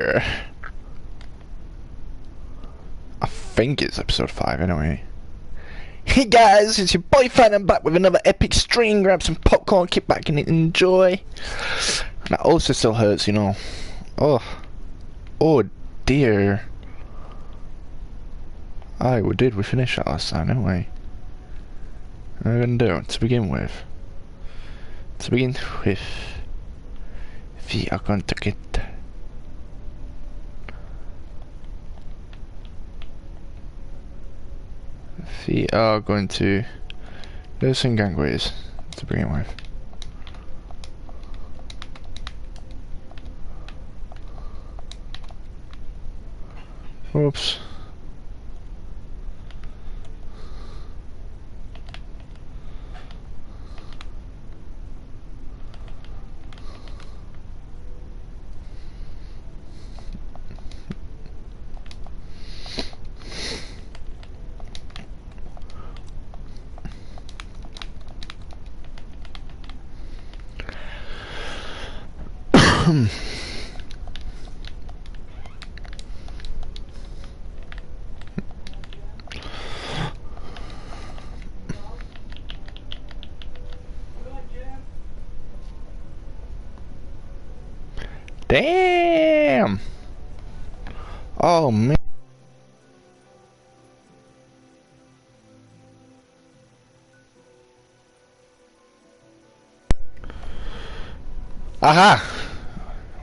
I think it's episode 5 anyway. Hey guys, it's your boy Fan. I'm back with another epic stream. Grab some popcorn, kick back and enjoy. That also still hurts, you know. Oh dear. We finished that last time, didn't we? What are we gonna do to begin with? We are going to get. We are going to do some gangways to begin with. Oops. Damn! Oh man. Aha!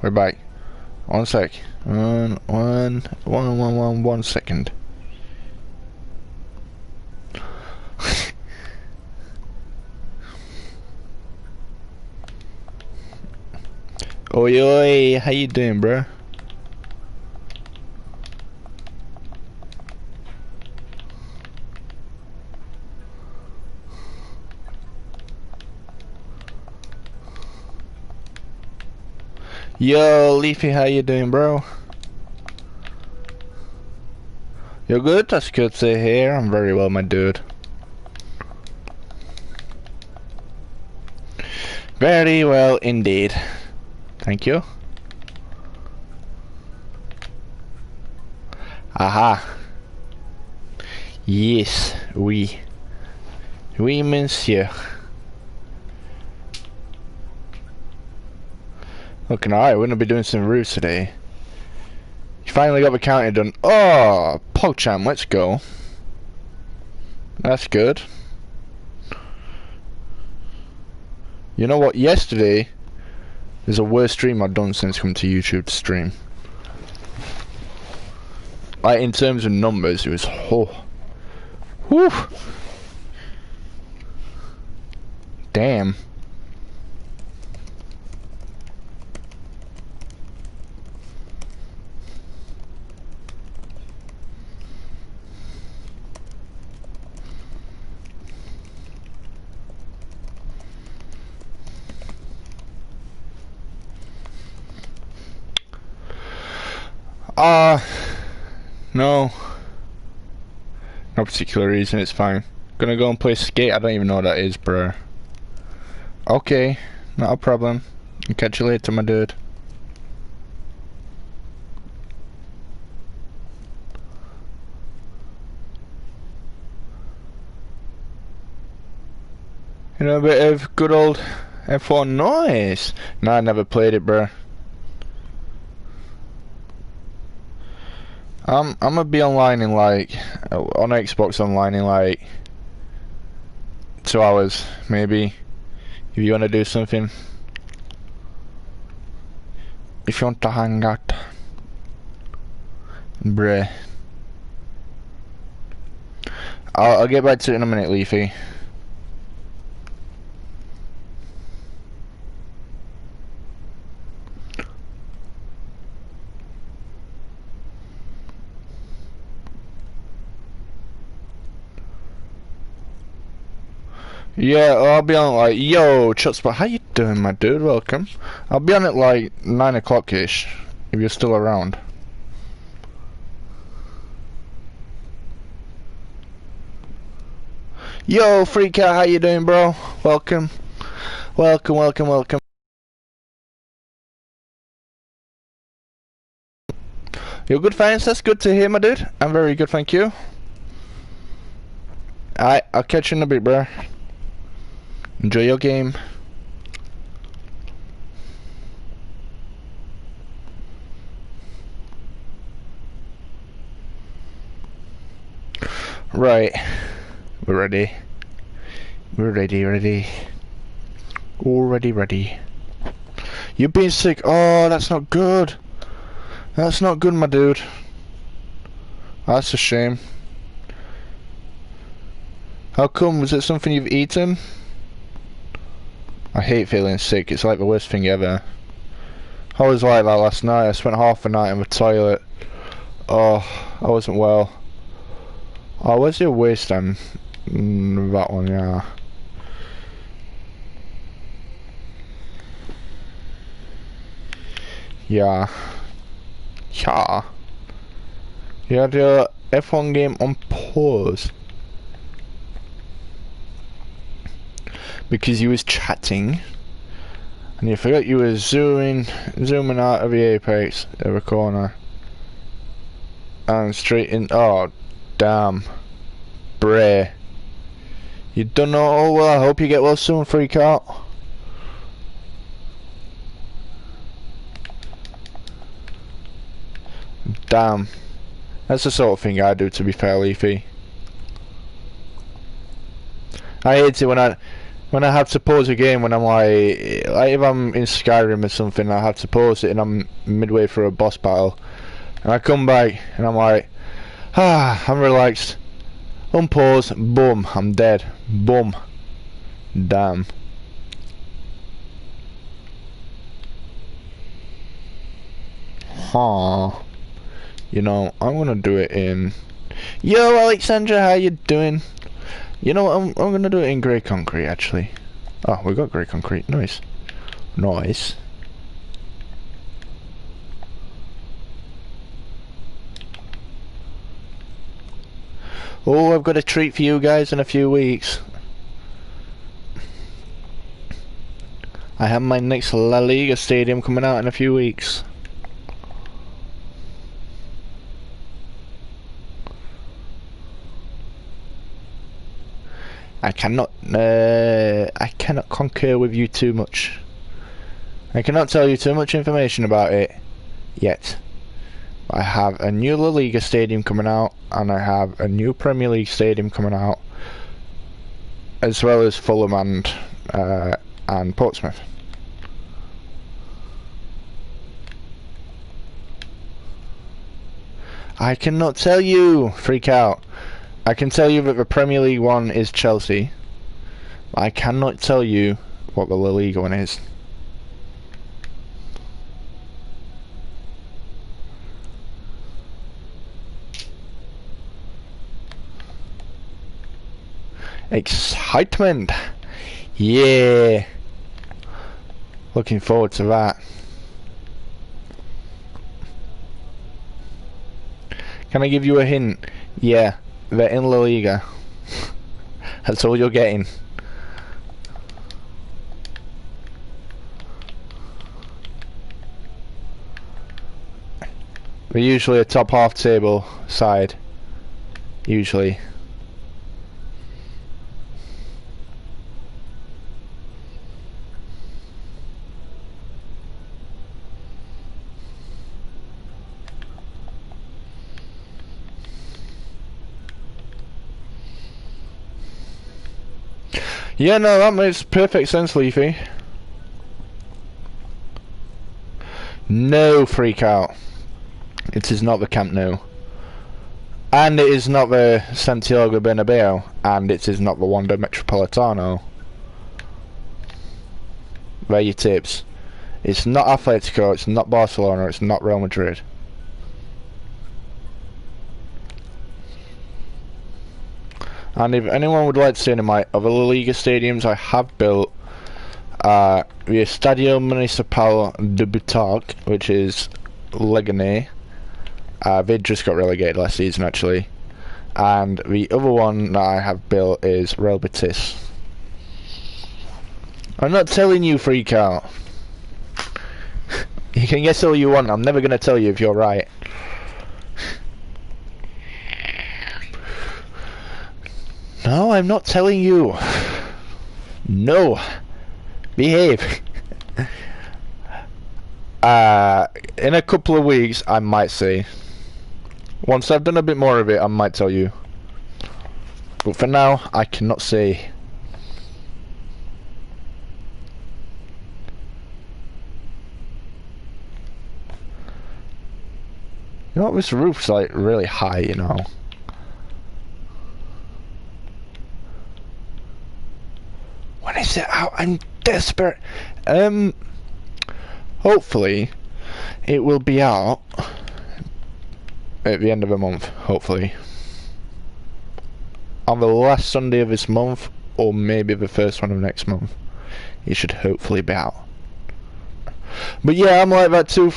We're back. 1 sec. One second. Oi, how you doing, bro? Yo, Leafy, how you doing, bro? You're good? That's good to hear. I'm very well, my dude. Very well indeed. Thank you. Aha. Yes, oui. Oui, monsieur. Looking alright, we're gonna be doing some roofs today. You finally got the county done. Oh, PogChamp, let's go. That's good. You know what, yesterday is the worst stream I've done since coming to YouTube to stream. Like, in terms of numbers, it was, whew. Damn. No. No particular reason, it's fine. Gonna go and play skate, I don't even know what that is, bro. Okay, not a problem. I'll catch you later, my dude. You know, a bit of good old F1 noise. No, I never played it, bro. I'm gonna be online in like, on Xbox online in like 2 hours, maybe. If you wanna do something. If you want to hang out. Bruh. I'll get back to it in a minute, Leafy. Yeah, I'll be on like, yo, Chutspot, how you doing, my dude? Welcome. I'll be on at like 9 o'clock-ish, if you're still around. Yo, Freak Out, how you doing, bro? Welcome. Welcome. You're good, thanks. That's good to hear, my dude. I'm very good, thank you. Alright, I'll catch you in a bit, bro. Enjoy your game. Right. We're ready. We're ready. Already ready. You've been sick. Oh, that's not good. That's not good, my dude. That's a shame. How come? Was it something you've eaten? I hate feeling sick. It's like the worst thing ever. I was like that last night. I spent half the night in the toilet. Oh, I wasn't well. Oh, where's your waist then? That one, yeah. Yeah. Yeah. You had your F1 game on pause. Because you was chatting. And you forgot you were zooming out of the apex of a corner. And straight in. Oh, damn. Bray. You done all well. I hope you get well soon, freak out. Damn. That's the sort of thing I do, to be fair, Leafy. I hate it when I have to pause a game when I'm like if I'm in Skyrim or something, I have to pause it and I'm midway through a boss battle. And I come back and I'm like, I'm relaxed. Unpause, boom, I'm dead. Boom. Damn. You know, I'm gonna do it in... Yo, Alexandra, how you doing? You know what, I'm gonna do it in grey concrete, actually. Oh, we got grey concrete, nice. Nice. Oh, I've got a treat for you guys in a few weeks. I have my next La Liga stadium coming out in a few weeks. I cannot concur with you too much. I cannot tell you too much information about it yet. I have a new La Liga stadium coming out, and I have a new Premier League stadium coming out, as well as Fulham and Portsmouth. I cannot tell you, freak out. I can tell you that the Premier League one is Chelsea. I cannot tell you what the La Liga one is. Excitement! Yeah! Looking forward to that. Can I give you a hint? Yeah. They're in La Liga. That's all you're getting. They're usually a top half table side. Usually. Yeah, no, that makes perfect sense, Leafy. No, freak out. It is not the Camp Nou. And it is not the Santiago Bernabeu. And it is not the Wanda Metropolitano. There are your tips. It's not Atletico, it's not Barcelona, it's not Real Madrid. And if anyone would like to see any of my other La Liga stadiums, I have built the Estadio Municipal de Butac, which is Leganés. They just got relegated last season, actually. And the other one that I have built is Real Betis. I'm not telling you, freak out. You can guess all you want, I'm never going to tell you if you're right. No, I'm not telling you. No. Behave. In a couple of weeks, I might say. Once I've done a bit more of it, I might tell you. But for now, I cannot say. You know, this roof's like really high, you know. When is it out? I'm desperate. Hopefully, it will be out at the end of the month, hopefully. On the last Sunday of this month, or maybe the first one of next month. It should hopefully be out. But yeah, I'm like that too,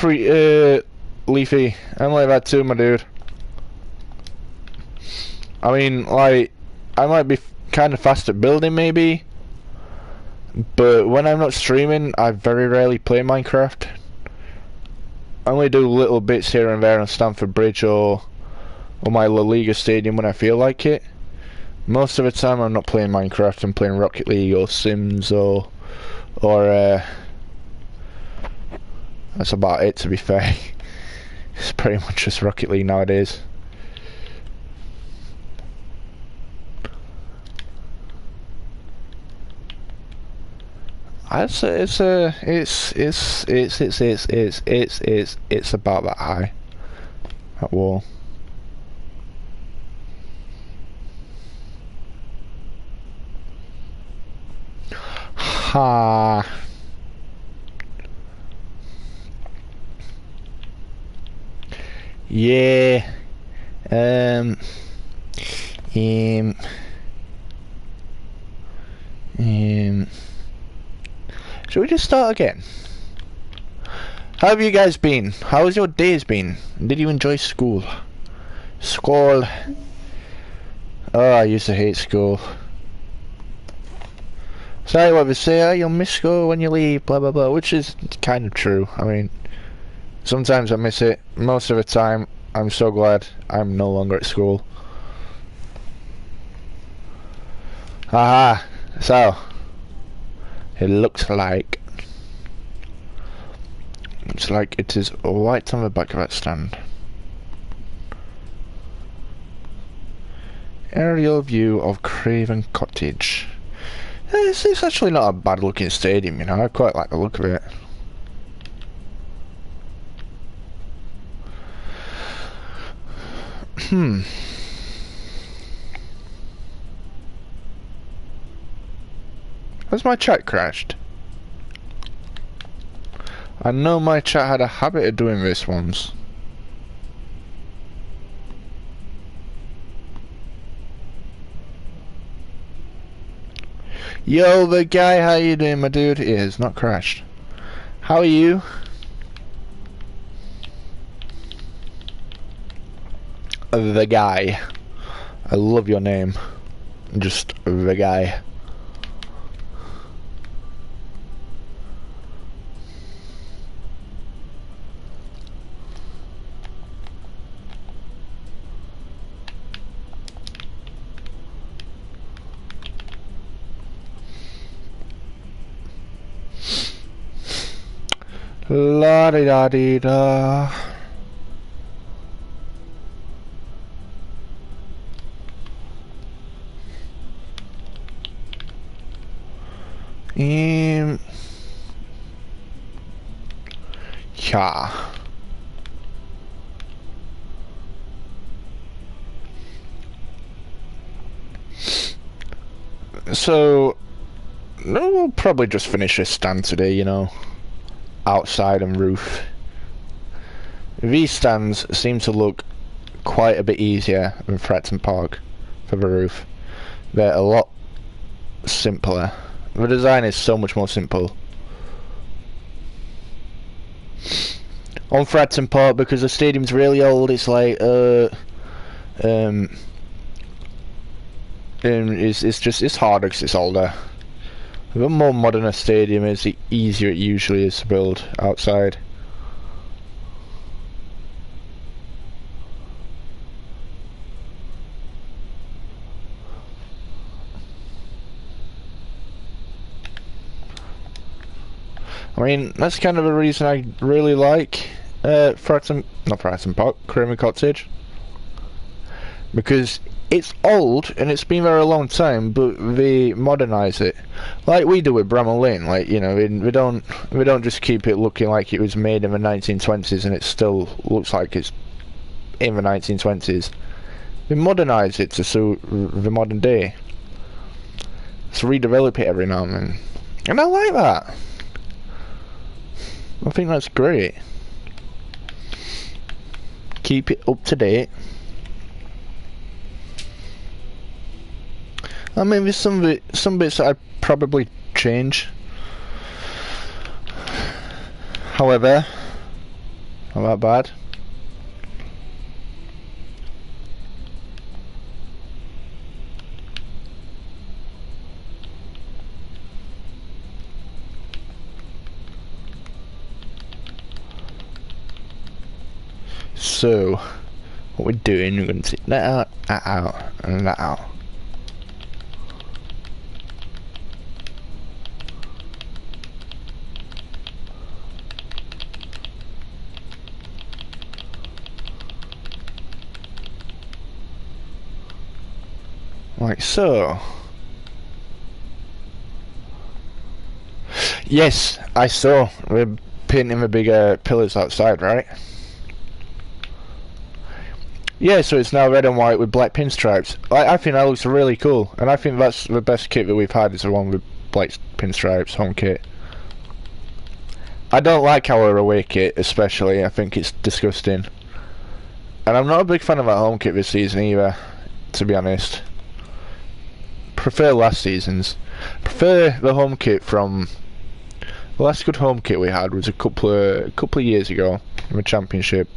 Leafy. I'm like that too, my dude. I mean, like, I might be kind of fast at building, maybe. But when I'm not streaming, I very rarely play Minecraft. I only do little bits here and there on Stamford Bridge or my La Liga stadium when I feel like it. Most of the time I'm not playing Minecraft, I'm playing Rocket League or Sims or that's about it, to be fair. It's pretty much just Rocket League nowadays. I'd say it's about that high. That wall. Ha. Yeah. Should we just start again? How have you guys been? How has your days been? Did you enjoy school? School. Oh, I used to hate school. Sorry what they say, oh, you'll miss school when you leave, blah blah blah, which is kind of true. I mean, sometimes I miss it. Most of the time, I'm so glad I'm no longer at school. Aha, so it looks like it is right on the back of that stand. Aerial view of Craven Cottage. It's actually not a bad looking stadium, you know, I quite like the look of it. Has my chat crashed? I know my chat had a habit of doing this once. Yo, the guy, how you doing, my dude? It has not crashed. How are you? The guy. I love your name. Just the guy. La di da di da. Yeah. So, no, we'll probably just finish this stand today, you know. Outside and roof. These stands seem to look quite a bit easier than Fretton Park for the roof. They're a lot simpler. The design is so much more simple. On Fretton Park, because the stadium's really old, it's like it's harder because it's older. The more modern a stadium is, the easier it usually is to build outside. I mean, that's kind of the reason I really like Craven Cottage. Because it's old and it's been there a long time, but they modernise it, like we do with Bramall Lane. Like, you know, we don't just keep it looking like it was made in the 1920s and it still looks like it's in the 1920s. We modernise it to suit the modern day. Let's redevelop it every now and then, and I like that. I think that's great. Keep it up to date. I mean, there's some bits that I'd probably change. However, not that bad. So, what we're doing, we're going to take that out, and that out. Like so. Yes, I saw. We're painting the bigger pillars outside, right? Yeah, so it's now red and white with black pinstripes. I think that looks really cool, and I think that's the best kit that we've had, is the one with black pinstripes, home kit. I don't like our away kit, especially. I think it's disgusting. And I'm not a big fan of our home kit this season either, to be honest. Prefer last season's. Prefer the home kit from... The last good home kit we had was a couple of years ago in the championship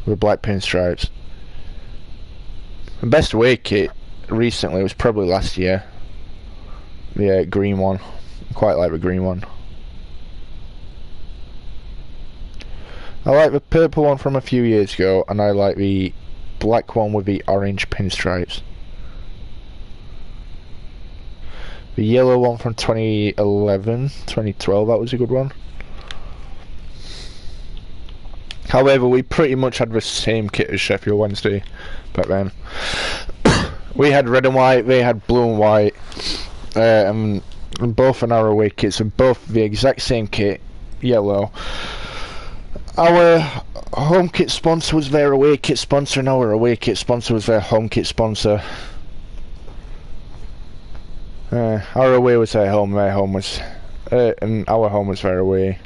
with black pinstripes. The best away kit recently was probably last year. The green one. I quite like the green one. I like the purple one from a few years ago, and I like the black one with the orange pinstripes. The yellow one from 2011, 2012, that was a good one. However, we pretty much had the same kit as Sheffield Wednesday back then. We had red and white, they had blue and white, and both on our away kits, and both the exact same kit, yellow. Our home kit sponsor was their away kit sponsor, and our away kit sponsor was their home kit sponsor. Our away was their home was, and our home was their away.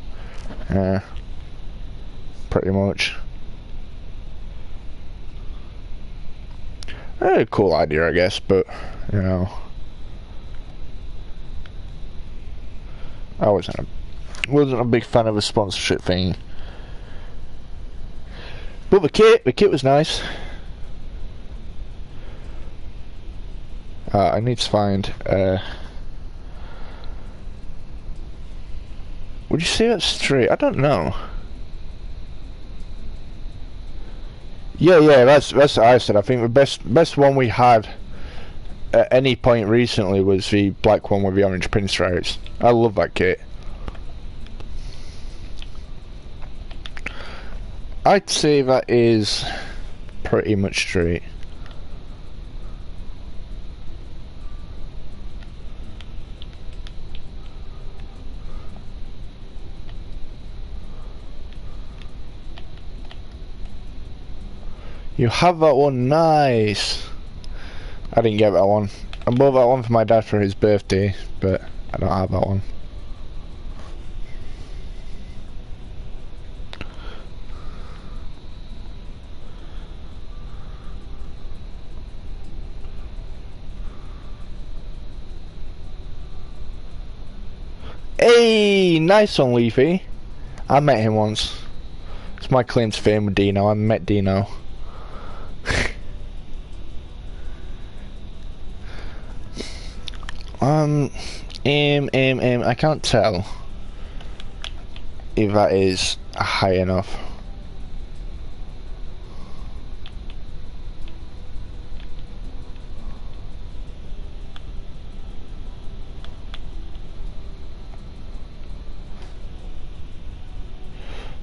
Pretty much. A cool idea, I guess, but you know, I wasn't a big fan of a sponsorship thing. But the kit was nice. I need to find. Would you say that's straight? I don't know. Yeah, that's what I said. I think the best one we had at any point recently was the black one with the orange pinstripes. I love that kit. I'd say that is pretty much straight. You have that one, nice. I didn't get that one. I bought that one for my dad for his birthday, but I don't have that one. Hey, nice one, Leafy. I met him once. It's my claim to fame with Dino. I met Dino. I can't tell if that is high enough.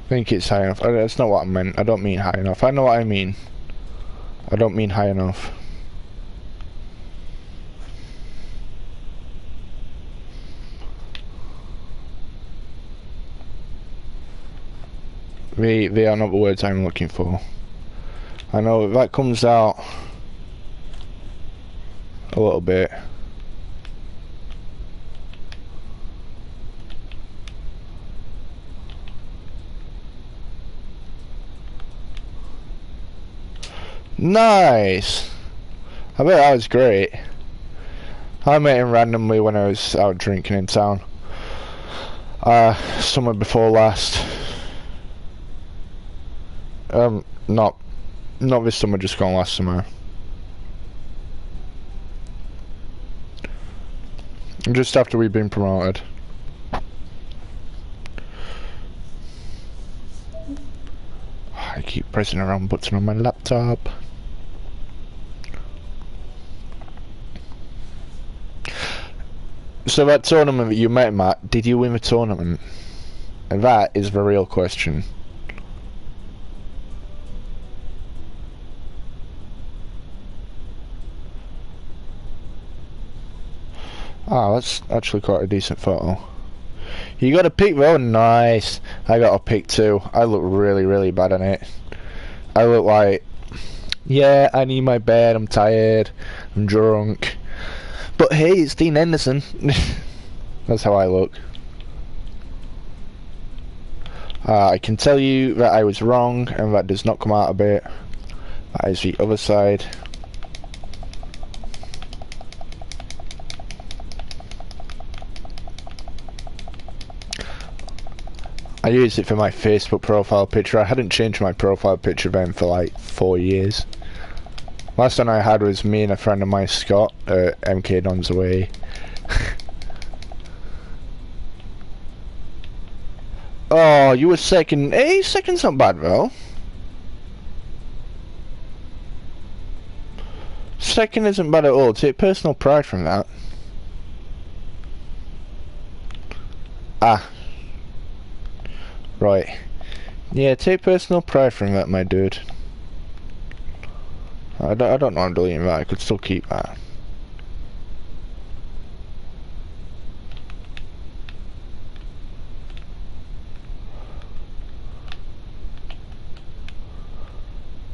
think it's high enough. That's not what I meant. I don't mean high enough. I know what I mean. I don't mean high enough. They are not the words I'm looking for. I know if that comes out a little bit. Nice! I bet that was great. I met him randomly when I was out drinking in town. Summer before last. Not this summer, just gone last summer. Just after we've been promoted. I keep pressing the wrong button on my laptop. So that tournament that you met him at, did you win the tournament? And that is the real question. Ah, that's actually quite a decent photo. You got a pic though? Nice. I got a pic too. I look really, really bad on it. I look like, yeah, I need my bed, I'm tired, I'm drunk. But hey, it's Dean Henderson. That's how I look. I can tell you that I was wrong, and that does not come out a bit. That is the other side. I used it for my Facebook profile picture. I hadn't changed my profile picture then for like 4 years. Last one I had was me and a friend of mine, Scott, at MK Don's Away. Oh, you were second. Hey, second's not bad though. Second isn't bad at all. Take personal pride from that. Ah. Right. Yeah, take personal pride from that, my dude. I don't know I'm deleting that. I could still keep that.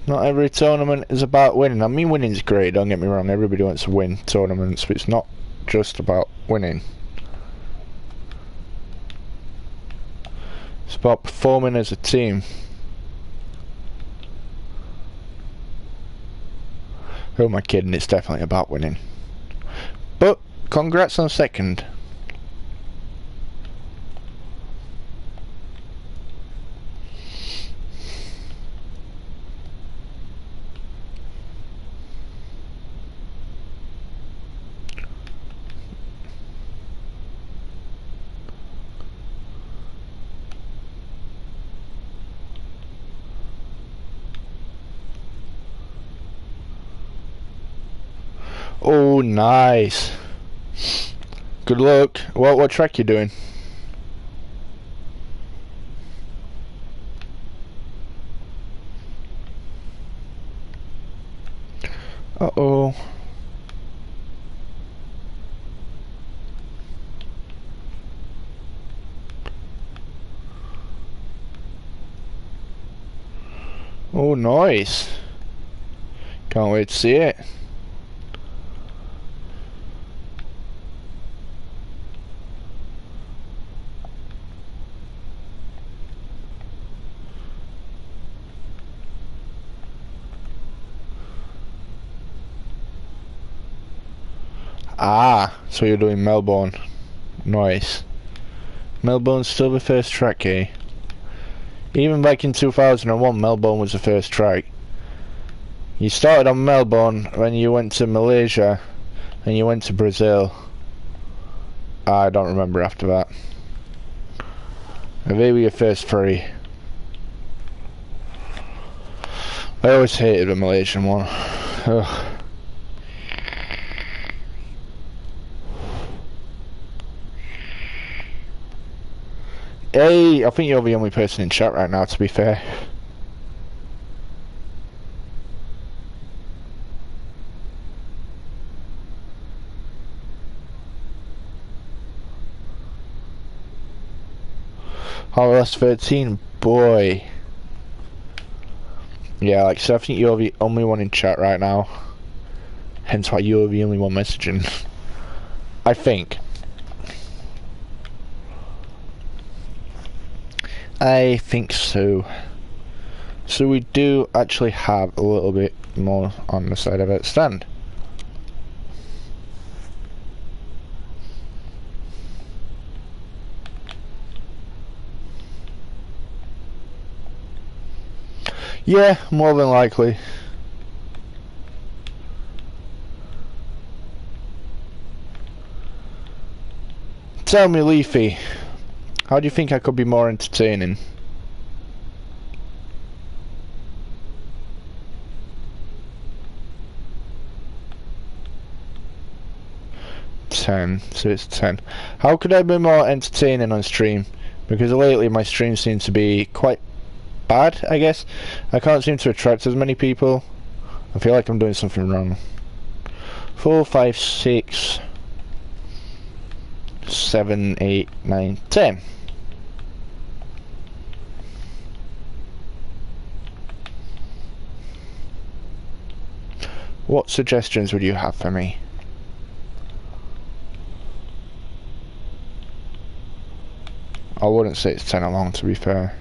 Not every tournament is about winning. I mean, winning's great, don't get me wrong. Everybody wants to win tournaments, but it's not just about winning. It's about performing as a team. Who am I kidding? It's definitely about winning. But congrats on second. Oh, nice. Good luck. What track you doing? Uh-oh. Oh, nice. Can't wait to see it. Ah, so you're doing Melbourne. Nice. Melbourne's still the first track, eh? Even back in 2001, Melbourne was the first track. You started on Melbourne, when you went to Malaysia, and you went to Brazil. I don't remember after that. They were your first three. I always hated the Malaysian one. Ugh. Hey, I think you're the only person in chat right now, to be fair. Oh, that's 13, boy. Yeah, like, so I think you're the only one in chat right now. Hence why you're the only one messaging. I think. I think so. So we do actually have a little bit more on the side of it. Stand. Yeah, more than likely. Tell me, Leafy, how do you think I could be more entertaining? So it's 10. How could I be more entertaining on stream? Because lately my streams seem to be quite bad, I guess. I can't seem to attract as many people. I feel like I'm doing something wrong. 4, 5, 6, 7, 8, 9, 10. What suggestions would you have for me? I wouldn't say it's 10 along, to be fair.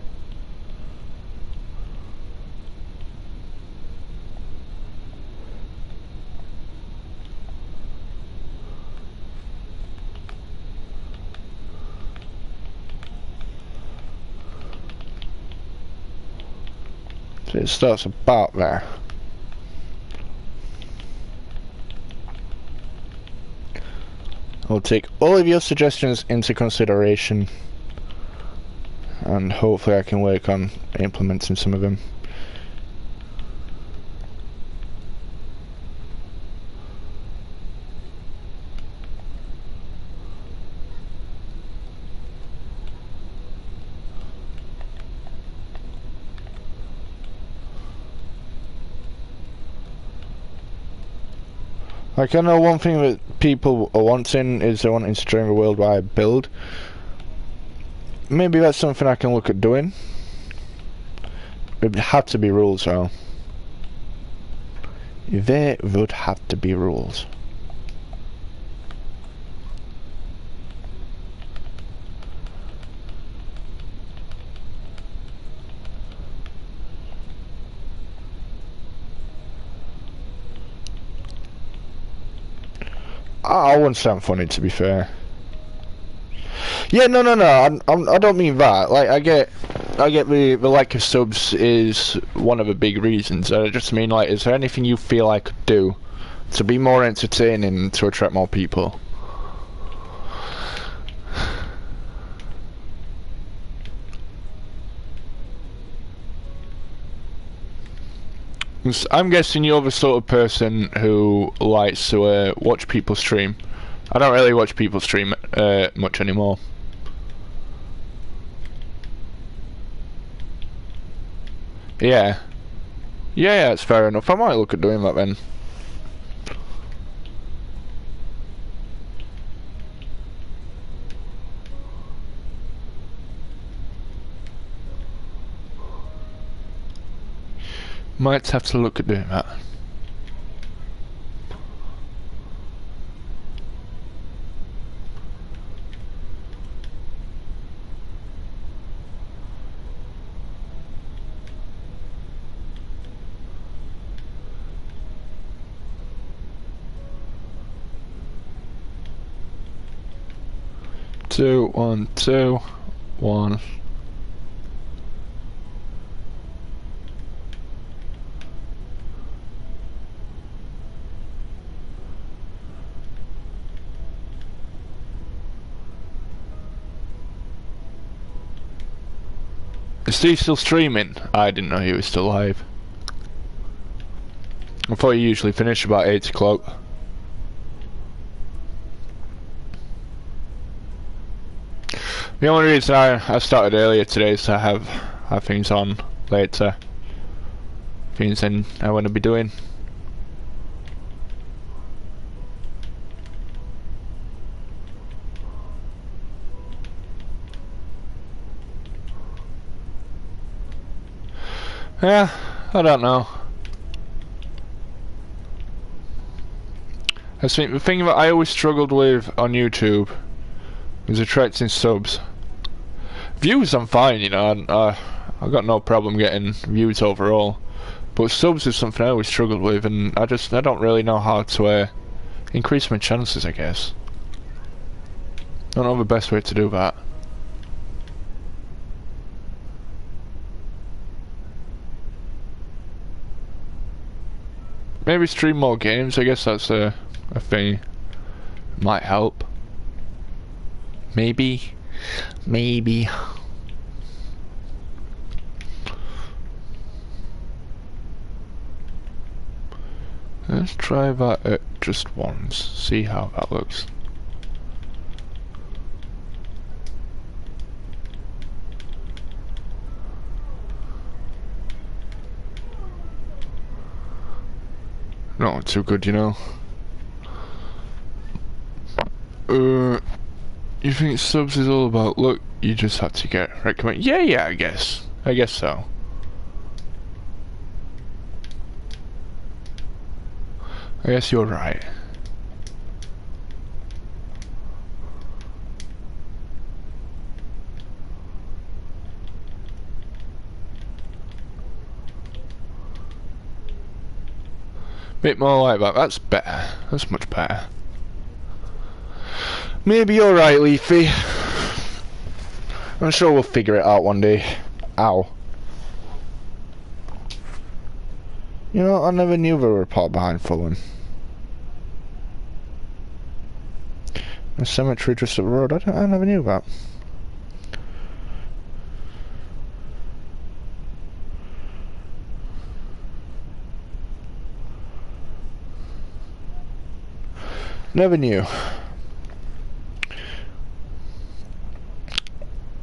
So it starts about there. I'll take all of your suggestions into consideration, and hopefully I can work on implementing some of them. Like, I know one thing that people are wanting is they're wanting to join the worldwide build. Maybe that's something I can look at doing. It would have to be rules though. There would have to be rules. I wouldn't sound funny, to be fair. Yeah, no. I don't mean that. Like, I get the lack of subs is one of the big reasons. I just mean, like, is there anything you feel I could do to be more entertaining to attract more people? I'm guessing you're the sort of person who likes to watch people stream. I don't really watch people stream much anymore. Yeah. Yeah, it's fair enough. I might look at doing that then. Might have to look at doing that. Two, 1, 2, 1. Is Steve still streaming? I didn't know he was still live. I thought he usually finished about 8 o'clock. The only reason I started earlier today is to have things on later. Things I want to be doing. Yeah, I don't know. I think the thing that I always struggled with on YouTube was attracting subs. Views I'm fine, you know, I've got no problem getting views overall. But subs is something I always struggled with, and I don't really know how to increase my chances, I guess. I don't know the best way to do that. Maybe stream more games, I guess that's a thing. Might help. Maybe. Let's try that just once, see how that looks. Not too good, you know. You think subs is all about luck? You just have to get recommended. Yeah, I guess so. I guess you're right. Bit more like that. That's better. That's much better. Maybe you're right, Leafy. I'm sure we'll figure it out one day. Ow. You know, I never knew there were a pot behind Fulham. A cemetery just up the road. I never knew that. Never knew.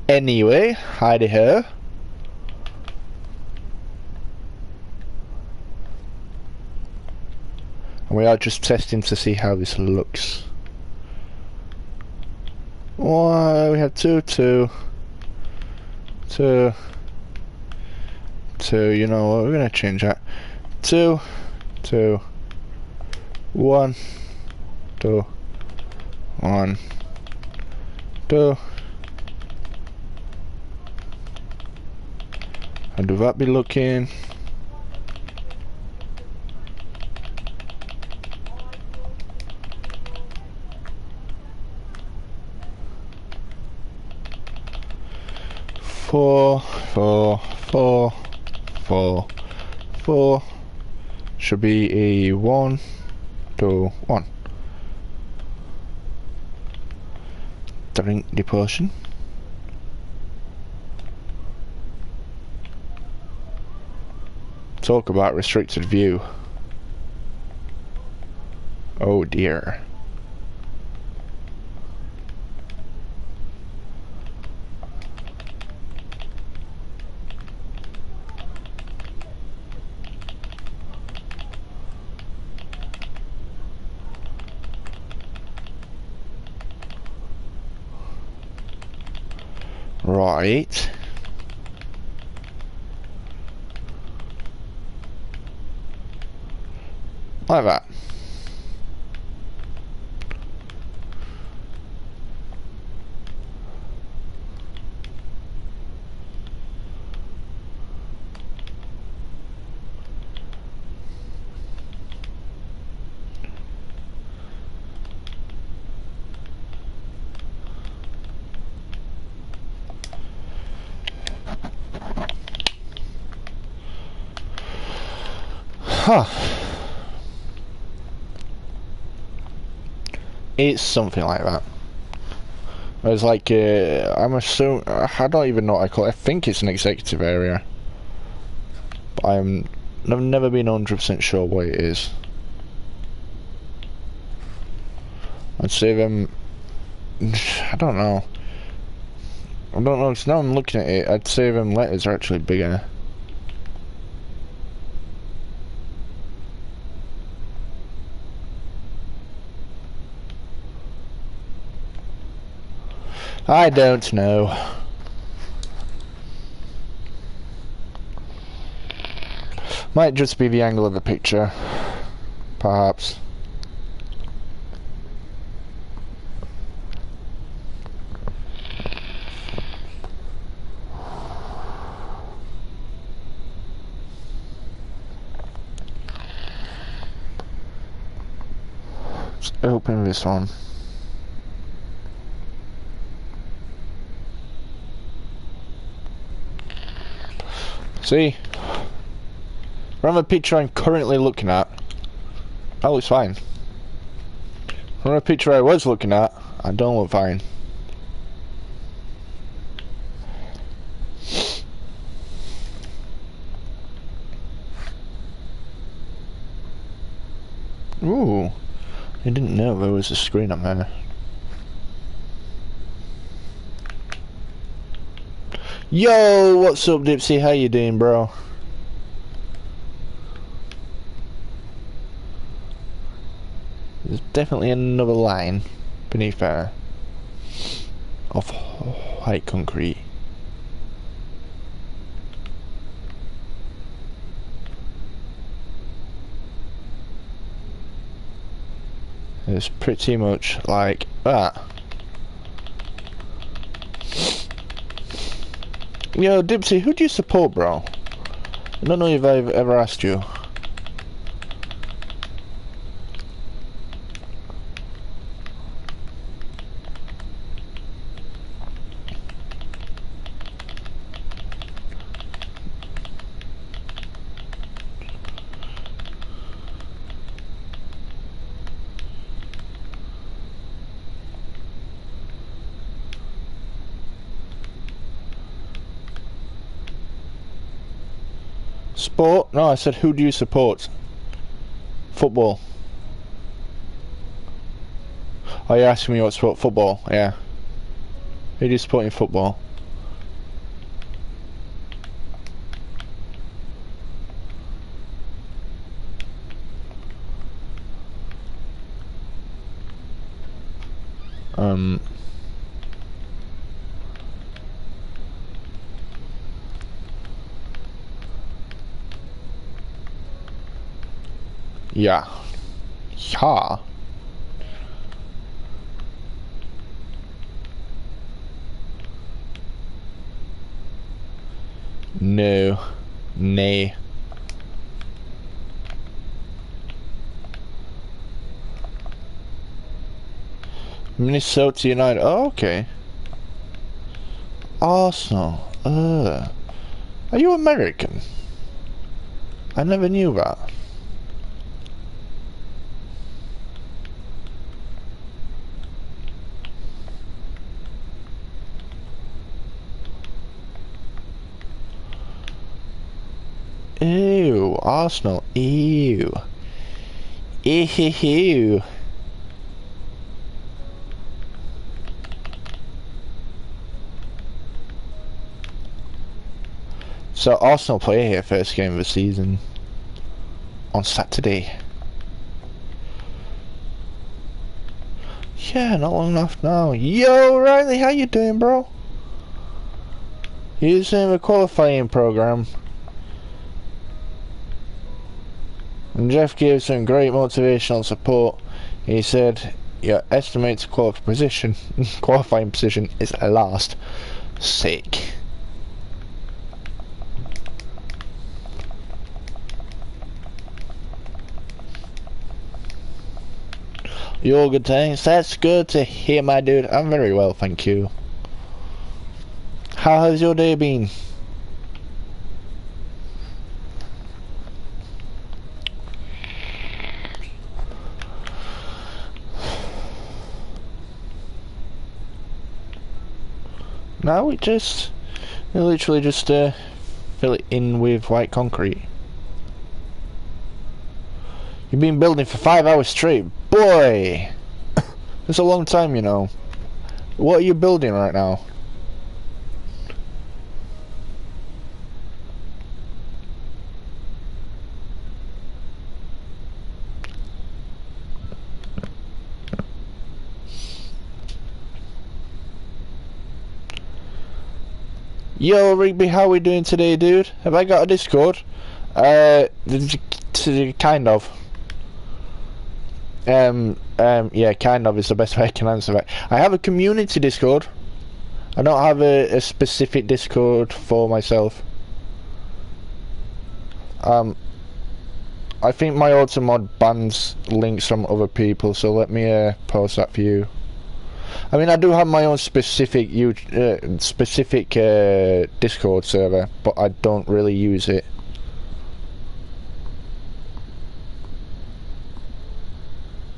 Anyway, hidey ho. And we are just testing to see how this looks. Well, we have two. You know what? We're gonna change that. 2, 1, 2, 1, 2. How do that be looking? Four. Should be a 1, 2, 1. Drink the potion. Talk about restricted view. Oh dear. Right. Like that. Huh. It's something like that. It's like, I'm assuming, I don't even know what I call it. I think it's an executive area. But I've never been 100% sure what it is. I'd say them, I don't know. I don't know, because now I'm looking at it, I'd say them letters are actually bigger. I don't know. Might just be the angle of the picture, perhaps. Let's open this one. See? From the picture I'm currently looking at, that looks fine. From the picture I was looking at, I don't look fine. Ooh, I didn't know there was a screen up there. Yo, what's up, Dipsy? How you doing, bro? There's definitely another line beneath there of white concrete. It's pretty much like that. Yo, Dipsy, who do you support, bro? I don't know if I've ever asked you. Sport? No, I said who do you support? Football. Oh, you're asking me what sport? Football, yeah. Who do you support in football? Yeah. Yeah. No. Nay. Minnesota United. Oh, okay. Arsenal. Are you American? I never knew that. Ew, Arsenal. Ew. Ew. So Arsenal play here first game of the season on Saturday. Yeah, not long enough now. Yo, Riley, how you doing, bro? Using the qualifying program. And Jeff gave some great motivational support. He said, your estimated qualifying position is last. Sick. You're good, thanks. That's good to hear, my dude. I'm very well, thank you. How has your day been? Now we literally just fill it in with white concrete. You've been building for 5 hours straight, boy. It's a long time, you know. What are you building right now? Yo, Rigby, how we doing today, dude? Have I got a Discord? Kind of. Yeah, kind of is the best way I can answer that. I have a community Discord. I don't have a specific Discord for myself. I think my Automod bans links from other people, so let me post that for you. I mean, I do have my own specific Discord server, but I don't really use it.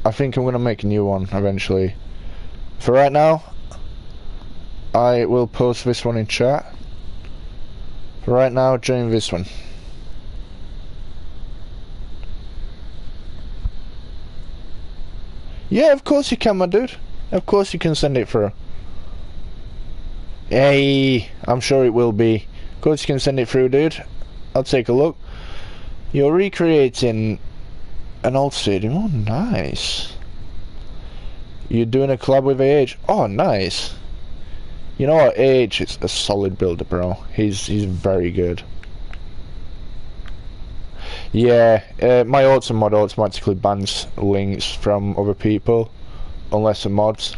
I think I'm gonna make a new one eventually. For right now, I will post this one in chat. For right now, join this one. Yeah, of course you can, my dude. Of course you can send it through. Hey, I'm sure it will be. Of course you can send it through, dude. I'll take a look. You're recreating an old stadium. Oh, nice. You're doing a collab with AH. Oh, nice. You know what? AH is a solid builder, bro. He's very good. Yeah, my Automod automatically bans links from other people, unless they're mods.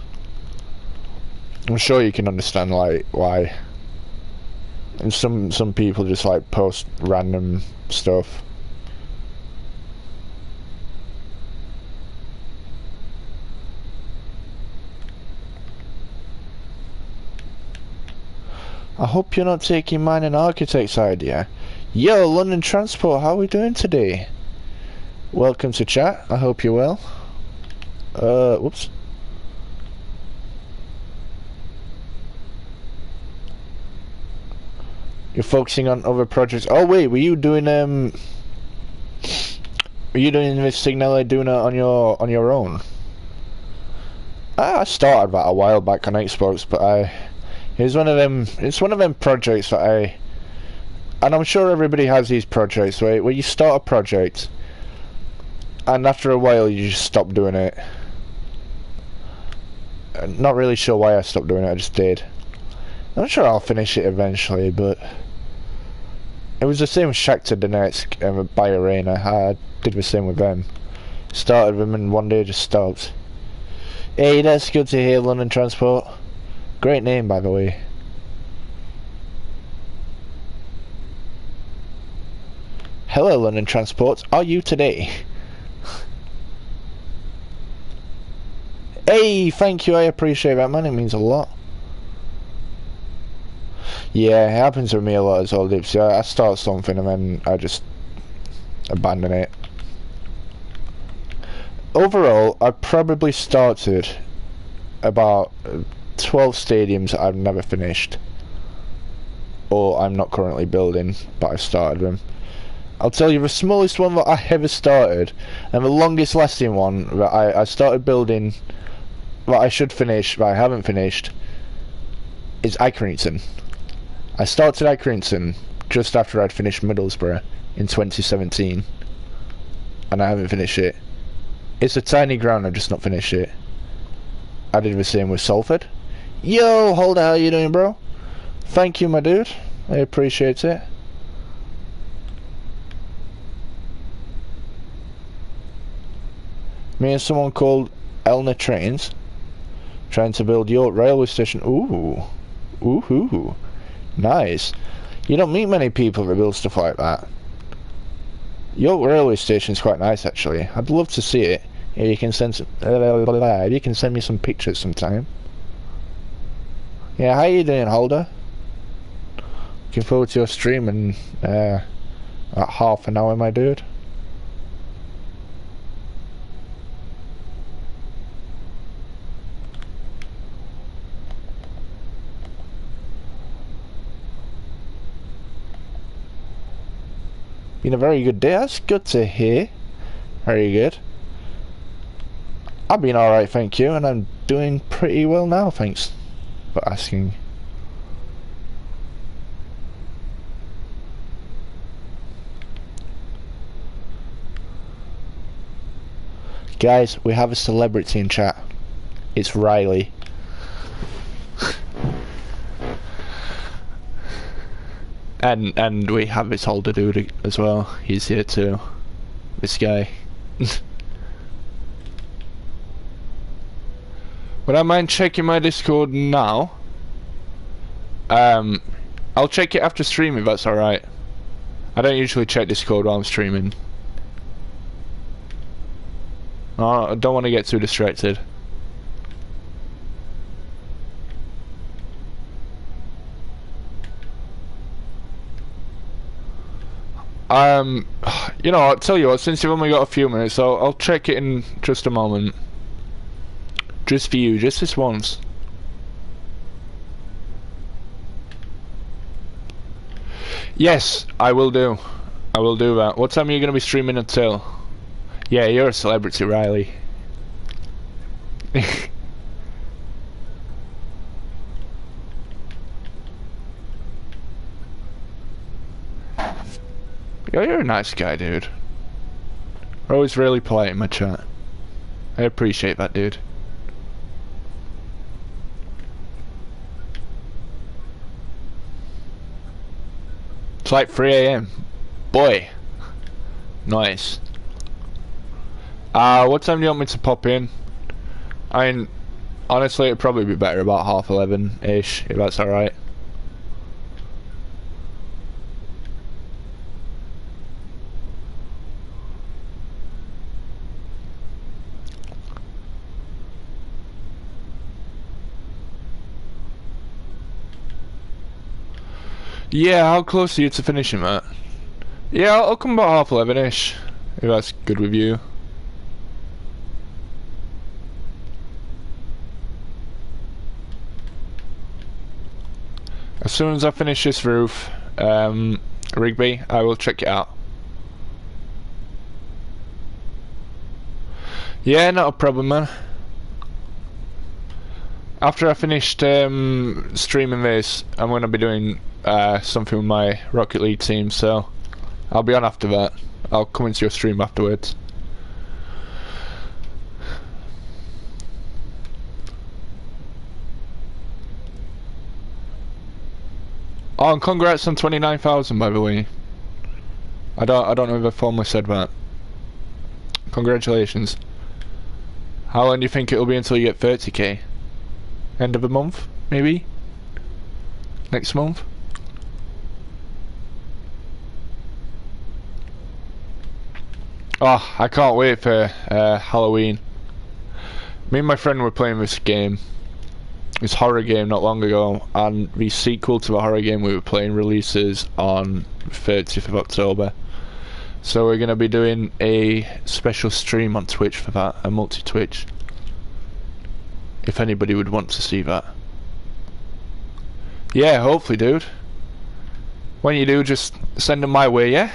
I'm sure you can understand like why. And some people just like post random stuff. I hope you're not taking mine and Architect's idea. Yo, London Transport, how are we doing today? Welcome to chat, I hope you're well. Whoops. You're focusing on other projects. Oh wait, were you doing this Signal doing it on your own? I started that a while back on Xbox, but it's one of them projects that and I'm sure everybody has these projects where you start a project and after a while you just stop doing it. I'm not really sure why I stopped doing it, I just did. I'm sure I'll finish it eventually, but it was the same with Shakhtar Donetsk and by Arena. I did the same with them. Started them and one day just stopped. Hey, that's good to hear, London Transport. Great name, by the way. Hello, London Transport. Are you today? Hey, thank you. I appreciate that, man. It means a lot. Yeah, it happens with me a lot as well, Dipsy. I start something and then I just abandon it. Overall, I probably started about 12 stadiums that I've never finished. Or I'm not currently building, but I've started them. I'll tell you the smallest one that I ever started, and the longest lasting one that I started building, that I should finish, but I haven't finished, is Accrington. I started Accrington just after I'd finished Middlesbrough in 2017, and I haven't finished it. It's a tiny ground, I've just not finished it. I did the same with Salford. Yo, Holder, how you doing, bro? Thank you, my dude. I appreciate it. Me and someone called Elna Trains trying to build York railway station. Ooh. Ooh. Nice. You don't meet many people that build stuff like that. York railway station's quite nice, actually. I'd love to see it. If you can send me some pictures sometime. Yeah, how you doing, Holder? Looking forward to your stream in about half an hour, my dude. Been a very good day. That's good to hear. Very good. I've been alright, thank you, and I'm doing pretty well now, thanks for asking. Guys, we have a celebrity in chat. It's Riley. And we have this older dude as well. He's here too. This guy. Would I mind checking my Discord now? I'll check it after stream if that's alright. I don't usually check Discord while I'm streaming. Oh, I don't want to get too distracted. You know, I'll tell you what, since you've only got a few minutes, I'll check it in just a moment. Just for you, just this once. Yes, I will do. I will do that. What time are you going to be streaming until? Yeah, you're a celebrity, Riley. Yo, you're a nice guy, dude. You're always really polite in my chat. I appreciate that, dude. It's like 3 AM. Boy. Nice. What time do you want me to pop in? I mean, honestly, it'd probably be better about 11:30-ish, if that's alright. Yeah, how close are you to finishing that? Yeah, I'll come about 11:30-ish, if that's good with you. As soon as I finish this roof, Rigby, I will check it out. Yeah, not a problem, man. After I finished streaming this, I'm going to be doing something with my Rocket League team, so I'll be on after that. I'll come into your stream afterwards. Oh, and congrats on 29,000, by the way. I don't know if I formally said that. Congratulations. How long do you think it'll be until you get 30k? End of the month, maybe? Next month? Oh, I can't wait for Halloween. Me and my friend were playing this game, this horror game, not long ago, and the sequel to the horror game we were playing releases on 30th of October. So we're going to be doing a special stream on Twitch for that, a multi-Twitch. If anybody would want to see that. Yeah, hopefully, dude. When you do, just send them my way, yeah?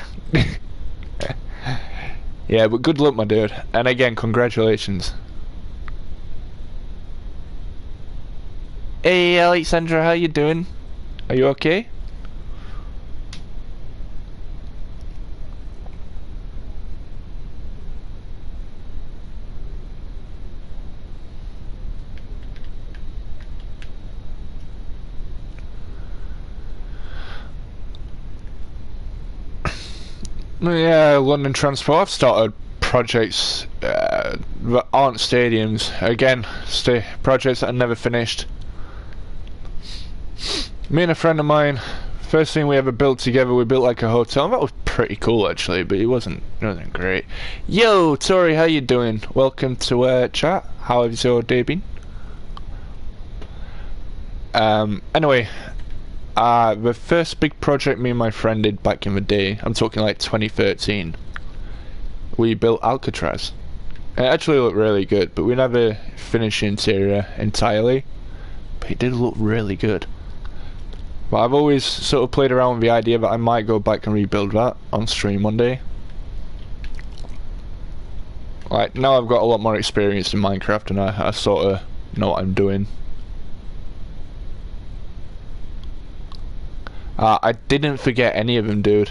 Yeah, but good luck, my dude. And again, congratulations. Hey, Alexandra, how you doing? Are you okay? Yeah, London Transport. I've started projects that aren't stadiums. Again, projects that are never finished. Me and a friend of mine, first thing we ever built together, we built like a hotel. That was pretty cool actually, but it wasn't great. Yo, Tori, how you doing? Welcome to chat. How has your day been? Anyway. The first big project me and my friend did back in the day, I'm talking like 2013, we built Alcatraz. It actually looked really good, but we never finished the interior entirely, but it did look really good. But I've always sort of played around with the idea that I might go back and rebuild that on stream one day. Like, now I've got a lot more experience in Minecraft and I sort of know what I'm doing. I didn't forget any of them, dude.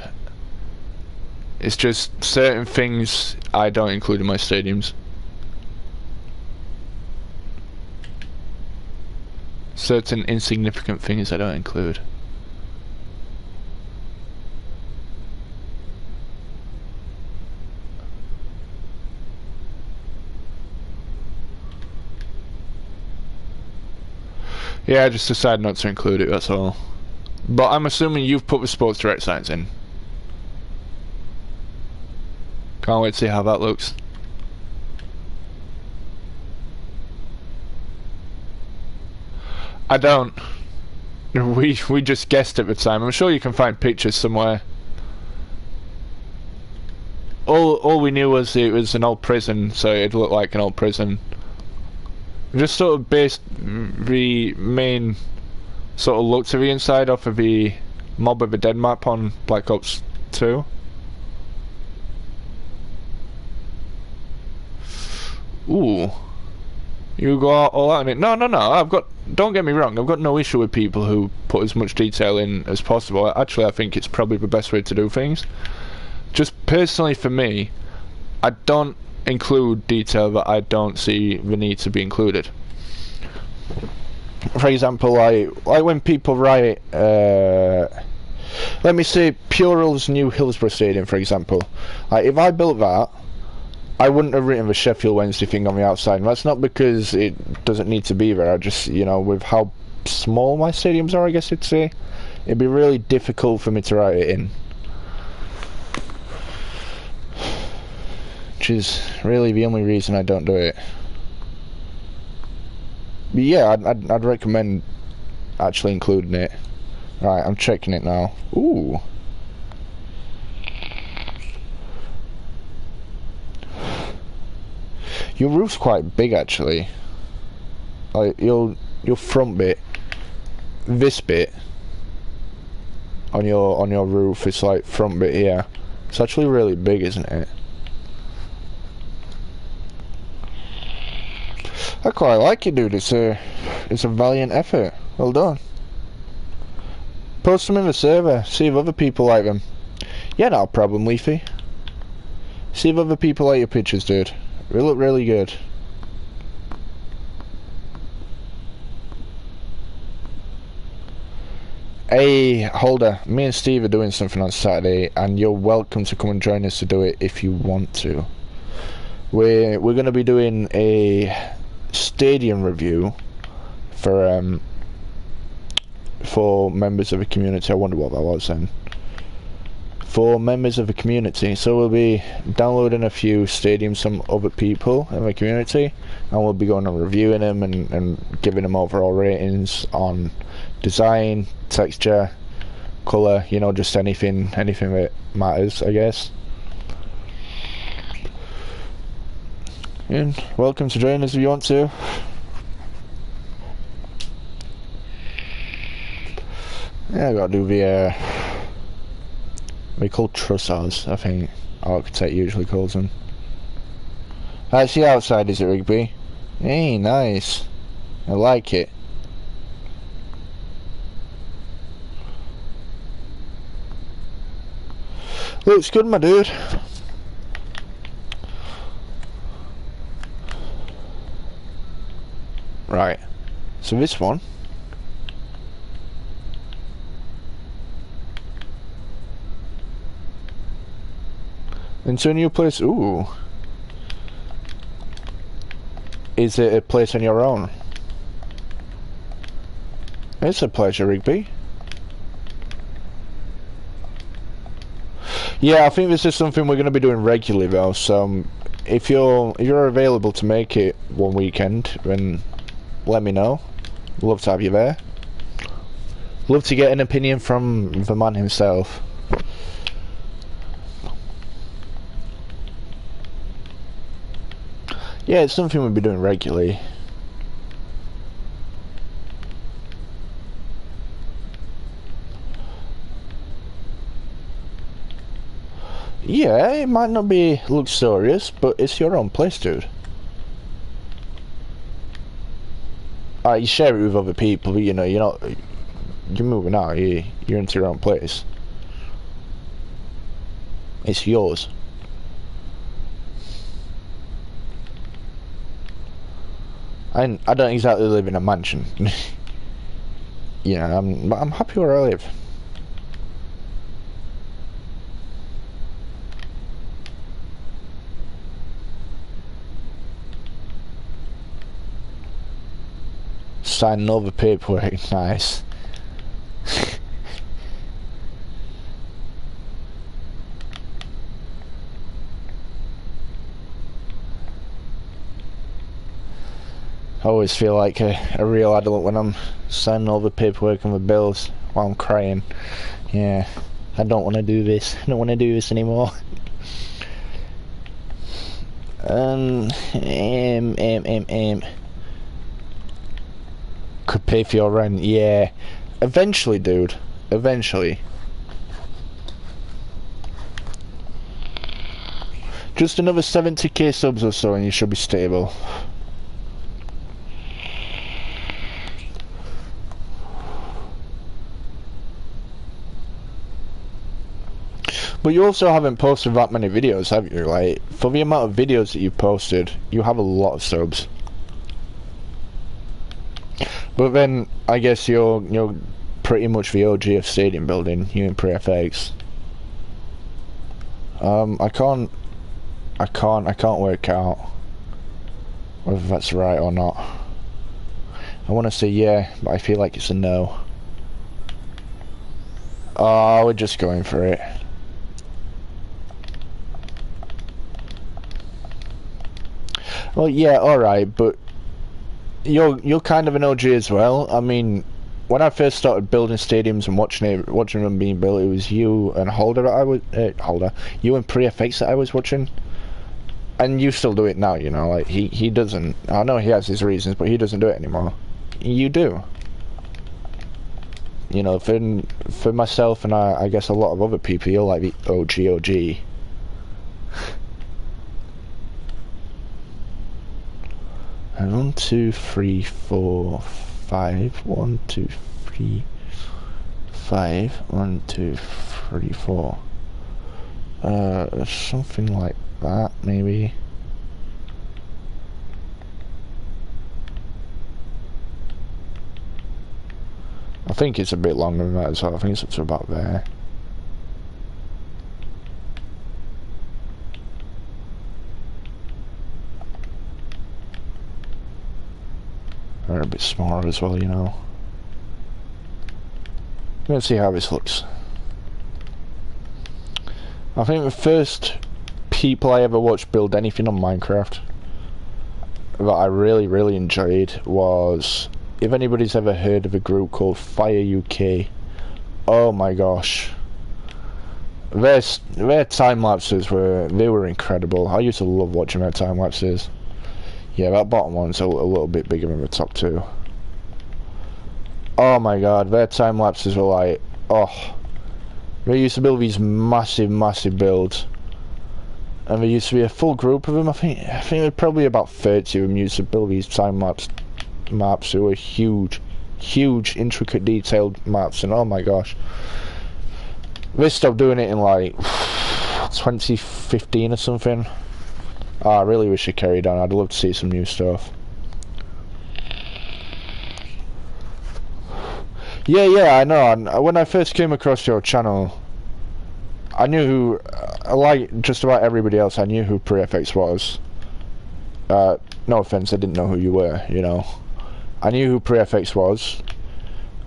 It's just certain things I don't include in my stadiums. Certain insignificant things I don't include. Yeah, I just decided not to include it, that's all. But I'm assuming you've put the Sports Direct signs in. Can't wait to see how that looks. I don't. We just guessed at the time. I'm sure you can find pictures somewhere. All we knew was it was an old prison, so it looked like an old prison. Just sort of based the main sort of look to the inside off of the Mob of the Dead map on Black Ops 2. Ooh. You go all out on it. No, don't get me wrong, I've got no issue with people who put as much detail in as possible. Actually, I think it's probably the best way to do things. Just personally for me, I don't include detail that I don't see the need to be included. For example, like when people write, let me say Purell's new Hillsborough Stadium, for example. Like, if I built that, I wouldn't have written the Sheffield Wednesday thing on the outside, and that's not because it doesn't need to be there. I just, you know, with how small my stadiums are, I guess you'd say, it'd be really difficult for me to write it in. Which is really the only reason I don't do it. But yeah, I'd recommend actually including it. Right, I'm checking it now. Ooh. Your roof's quite big actually. Like your front bit, this bit on your roof, it's like front bit here. It's actually really big, isn't it? I quite like it, dude. It's a valiant effort. Well done. Post them in the server. See if other people like them. Yeah, no problem, Leafy. See if other people like your pictures, dude. They look really good. Hey, Holder, me and Steve are doing something on Saturday, and you're welcome to come and join us to do it if you want to. We're going to be doing a stadium review for members of the community. I wonder what that was then. For members of the community, so we'll be downloading a few stadiums from other people in the community, and we'll be going and reviewing them and giving them overall ratings on design, texture, colour, you know, just anything that matters, I guess. And welcome to join us if you want to. Yeah, I gotta do the we call trussars, I think architect usually calls them. That's the outside, is it, Rigby? Hey, nice. I like it. Looks good, my dude. Right. So this one. Into a new place. Ooh. Is it a place on your own? It's a pleasure, Rigby. Yeah, I think this is something we're going to be doing regularly though, so if you're available to make it one weekend, then let me know. Love to have you there. Love to get an opinion from the man himself. Yeah, it's something we'll be doing regularly. Yeah, it might not be luxurious, but it's your own place, dude. You share it with other people, but you know, you're moving out, you're into your own place. It's yours. I don't exactly live in a mansion. Yeah, I'm happy where I live. signing over paperwork. Nice. I always feel like a real adult when I'm signing all the paperwork and the bills while I'm crying. Yeah, I don't want to do this. I don't want to do this anymore. Could pay for your rent, yeah. Eventually, dude. Eventually. Just another 70k subs or so and you should be stable. But you also haven't posted that many videos, have you? Like, for the amount of videos that you've posted, you have a lot of subs. But then, I guess you're pretty much the OG of stadium building, you and PreFX. I can't work out whether that's right or not. I want to say yeah, but I feel like it's a no. Oh, we're just going for it. Well, yeah, alright, but you're kind of an OG as well. I mean, when I first started building stadiums and watching them being built, it was you and you and PreFX that I was watching. And you still do it now, you know, like, he doesn't, I know he has his reasons, but he doesn't do it anymore. You do. You know, for myself and I guess a lot of other people, you're like the OG. 1, 2, 3, 4, 5. 1, 2, 3, 5. 1, 2, 3, 4. Something like that, maybe. I think it's a bit longer than that as well. I think it's up to about there. Or a bit smaller as well, you know. Let's see how this looks. I think the first people I ever watched build anything on Minecraft that I really enjoyed was, if anybody's ever heard of a group called Fire UK, oh my gosh. Their time lapses were incredible. I used to love watching their time lapses. Yeah, that bottom one's a little bit bigger than the top two. Oh my god, their time lapses were like, oh. They used to build these massive builds. And there used to be a full group of them. I think there were probably about 30 of them used to build these time lapse maps who were huge, intricate, detailed maps, and oh my gosh. They stopped doing it in like 2015 or something. Oh, I really wish it carried on. I'd love to see some new stuff. Yeah, I know. And when I first came across your channel, I knew who, like just about everybody else, I knew who PreFX was. No offense, I didn't know who you were, you know. I knew who PreFX was,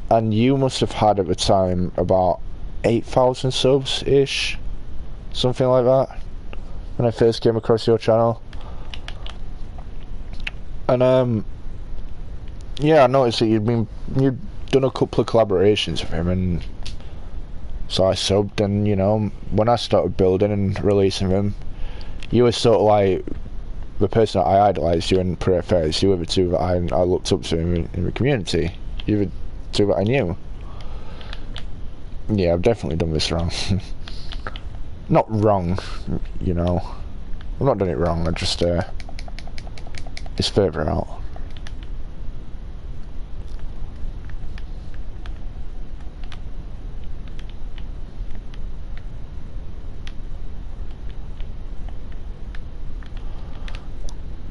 and you must have had at the time about 8,000 subs-ish, something like that, when I first came across your channel. And yeah, I noticed that you'd done a couple of collaborations with him, and so I subbed, and you know, when I started building and releasing them, you were sort of like the person that I idolised, you and PreFX. You were the two that I looked up to in the community. You were the two that I knew. Yeah, I've definitely done this wrong. Not wrong, you know. I've not done it wrong, I just, it's further out.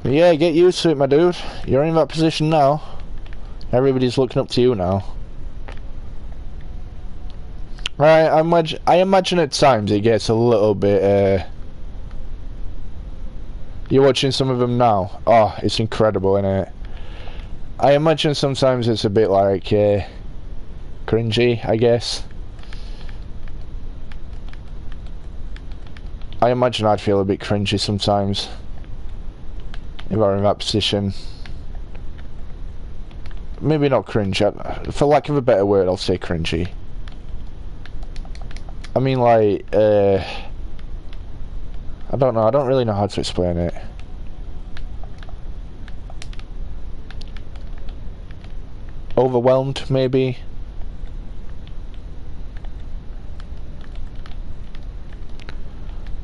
Yeah, get used to it, my dude. You're in that position now. Everybody's looking up to you now. Right, I imagine at times it gets a little bit, you're watching some of them now. Oh, it's incredible, isn't it? I imagine sometimes it's a bit like cringy, I guess. I imagine I'd feel a bit cringy sometimes if I were in that position. Maybe not cringe, for lack of a better word I'll say cringy. I mean like, I don't know, I don't really know how to explain it. Overwhelmed, maybe?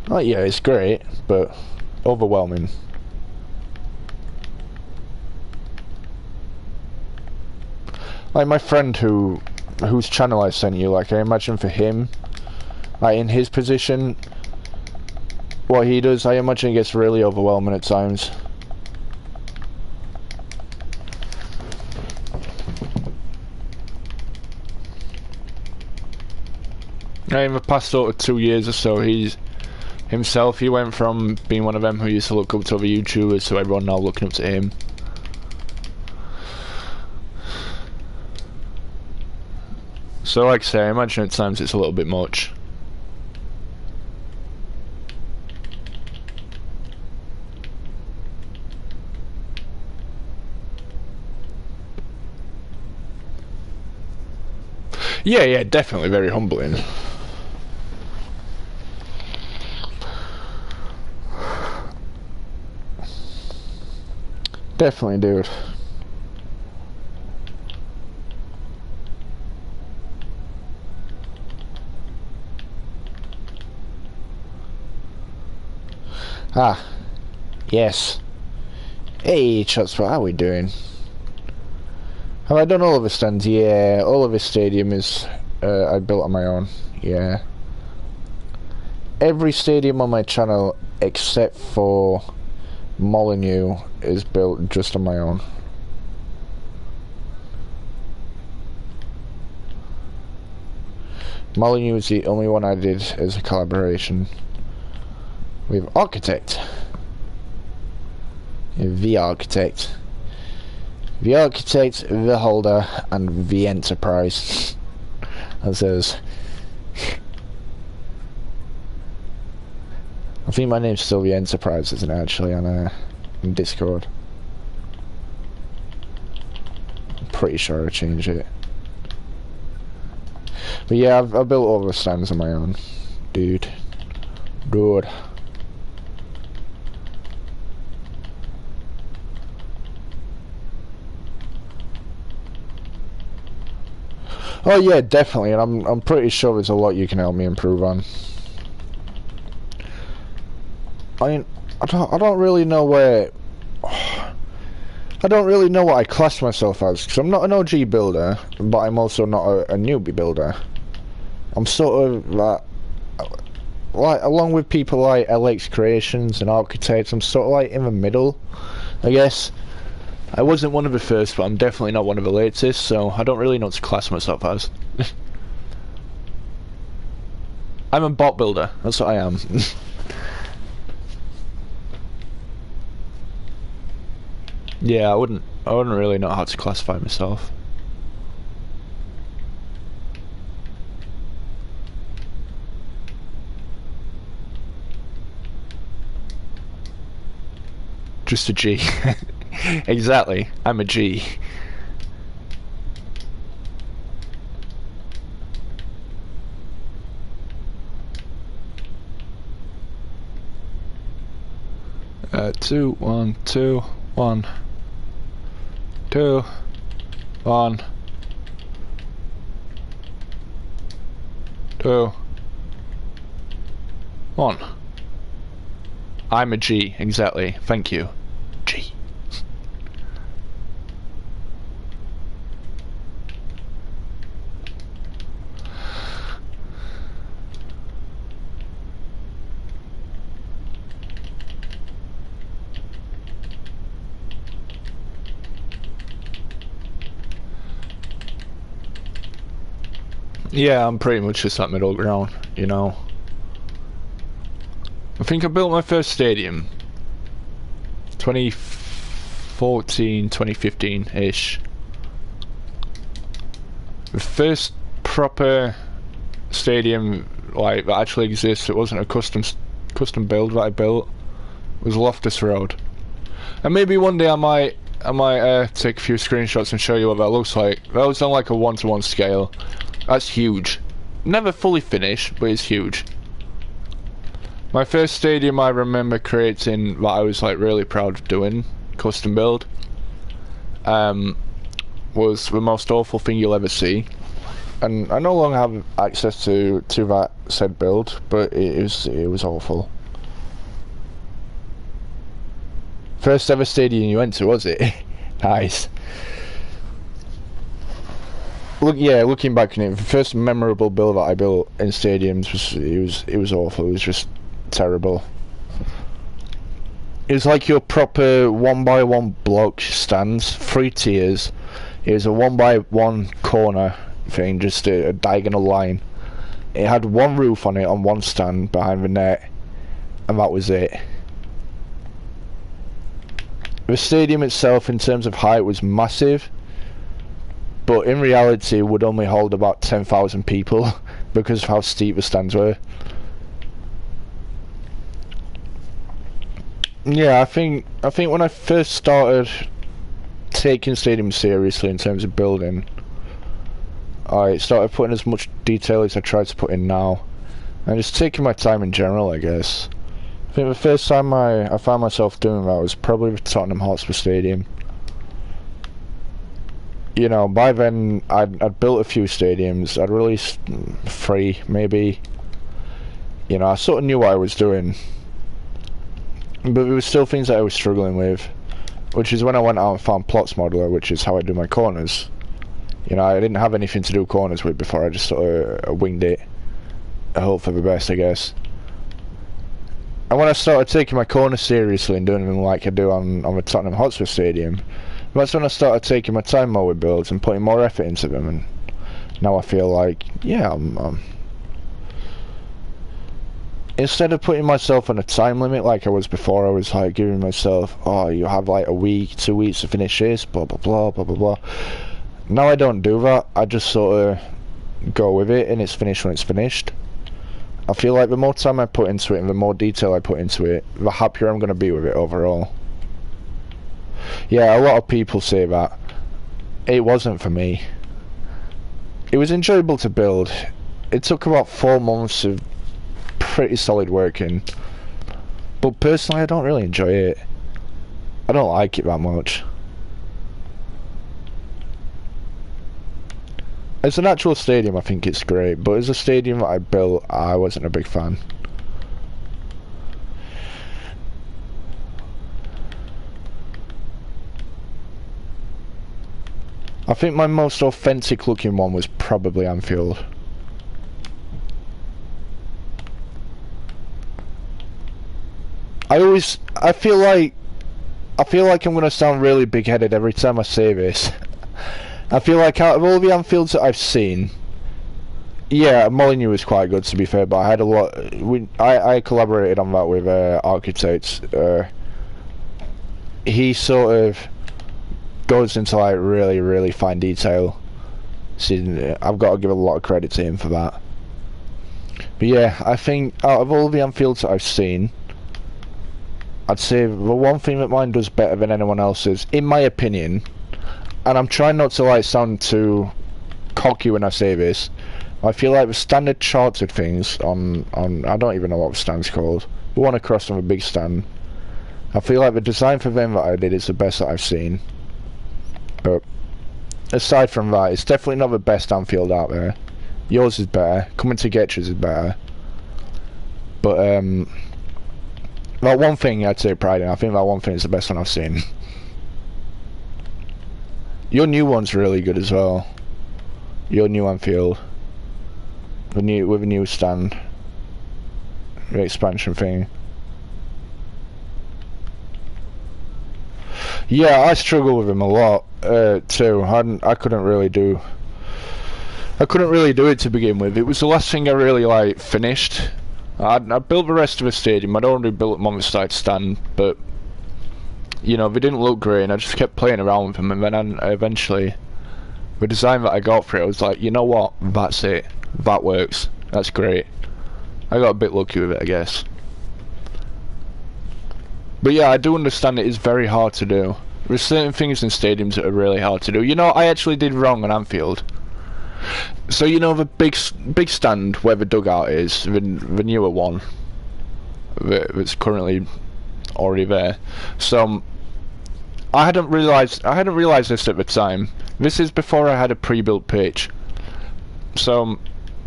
Oh yeah, it's great, but overwhelming. Like my friend whose channel I sent you, like I imagine for him, like in his position, what he does, I imagine it gets really overwhelming at times. In the past sort of 2 years or so, he went from being one of them who used to look up to other YouTubers to everyone now looking up to him. So like I say, I imagine at times it's a little bit much. Yeah, definitely very humbling. Definitely, dude. Ah, yes. Hey, Chotspot, how we doing? Have I done all of the stands? Yeah, all of the stadium is I built on my own. Yeah. Every stadium on my channel except for Molyneux is built just on my own. Molyneux is the only one I did as a collaboration with Architect. The Architect. The Architect, the Holder, and the Enterprise. That says. I think my name's still the Enterprise, isn't it, actually, on Discord. I'm pretty sure I changed it. But yeah, I've built all the stands on my own. Dude. Oh yeah, definitely, and I'm pretty sure there's a lot you can help me improve on. I mean, I don't really know where. I don't really know what I class myself as, because I'm not an OG builder, but I'm also not a newbie builder. I'm sort of like along with people like LX Creations and Architects, I'm sort of like in the middle, I guess. I wasn't one of the first, but I'm definitely not one of the latest, so I don't really know what to class myself as. I'm a bot builder, that's what I am. Yeah, I wouldn't really know how to classify myself. Just a G. Exactly, I'm a G. Two, one, two, one. 2, 1, 2, 1. I'm a G, exactly. Thank you. G. Yeah, I'm pretty much just that middle ground, you know. I think I built my first stadium 20 2014, 2015-ish. The first proper stadium like that actually exists. It wasn't a custom build that I built. It was Loftus Road. And maybe one day I might take a few screenshots and show you what that looks like. That was on like a 1-to-1 scale. That's huge. Never fully finished, but it's huge. My first stadium I remember creating that I was like really proud of doing, custom build, was the most awful thing you'll ever see. And I no longer have access to that said build, but it was awful. First ever stadium you went to, was it? Nice. Looking back on it, the first memorable build that I built in stadiums was awful. It was just terrible. It was like your proper 1x1 block stands, 3 tiers. It was a 1x1 corner thing, just a diagonal line. It had one roof on it on one stand behind the net, and that was it. The stadium itself in terms of height was massive, but in reality it would only hold about 10,000 people because of how steep the stands were. Yeah, I think when I first started taking stadiums seriously in terms of building, I started putting as much detail as I try to put in now, and just taking my time in general, I guess. I think the first time I found myself doing that was probably with Tottenham Hotspur Stadium. You know, by then I'd built a few stadiums. I'd released 3, maybe. You know, I sort of knew what I was doing, but there were still things that I was struggling with, which is when I went out and found Plots Modeler, which is how I do my corners. You know, I didn't have anything to do corners with before. I just sort of winged it. I hope for the best, I guess. And when I started taking my corners seriously and doing them like I do on the Tottenham Hotspur Stadium, that's when I started taking my time more with builds and putting more effort into them. And now I feel like, yeah, I'm instead of putting myself on a time limit like I was before, I was like giving myself, oh, you have like a week, 2 weeks to finish this, blah blah blah blah blah blah. Now I don't do that. I just sort of go with it, and it's finished when it's finished. I feel like the more time I put into it and the more detail I put into it, the happier I'm going to be with it overall. Yeah, a lot of people say that. It wasn't for me. It was enjoyable to build. It took about 4 months of pretty solid working, but personally I don't really enjoy it. I don't like it that much. As an actual stadium I think it's great, but as a stadium that I built, I wasn't a big fan. I think my most authentic looking one was probably Anfield. I feel like I'm gonna sound really big-headed every time I say this. I feel like out of all the Anfields that I've seen, yeah, Molineux was quite good to be fair, but I had a lot. I collaborated on that with architects. He sort of goes into like really fine detail. So I've got to give a lot of credit to him for that. But yeah, I think out of all the Anfields that I've seen, I'd say the one thing that mine does better than anyone else's, in my opinion, and I'm trying not to like sound too cocky when I say this, I feel like the standard charted things on I don't even know what the stand's called, the one across from a big stand, I feel like the design for them that I did is the best that I've seen. But aside from that, it's definitely not the best Anfield out there. Yours is better, coming to Getch's is better, but that one thing I'd take pride in. I think that one thing is the best one I've seen. Your new one's really good as well. Your new Anfield, with a new stand, the expansion thing. Yeah, I struggle with them a lot too. I couldn't really do it to begin with. It was the last thing I really like finished. I built the rest of the stadium. I'd already built them on the side stand, but you know, they didn't look great, and I just kept playing around with them, and then eventually, the design that I got for it, I was like, you know what, that's it, that works, that's great. I got a bit lucky with it, I guess. But yeah, I do understand it is very hard to do. There's certain things in stadiums that are really hard to do. You know, I actually did wrong on Anfield. So you know the big stand where the dugout is, the newer one, that's currently already there. So I hadn't realised this at the time. This is before I had a pre-built pitch. So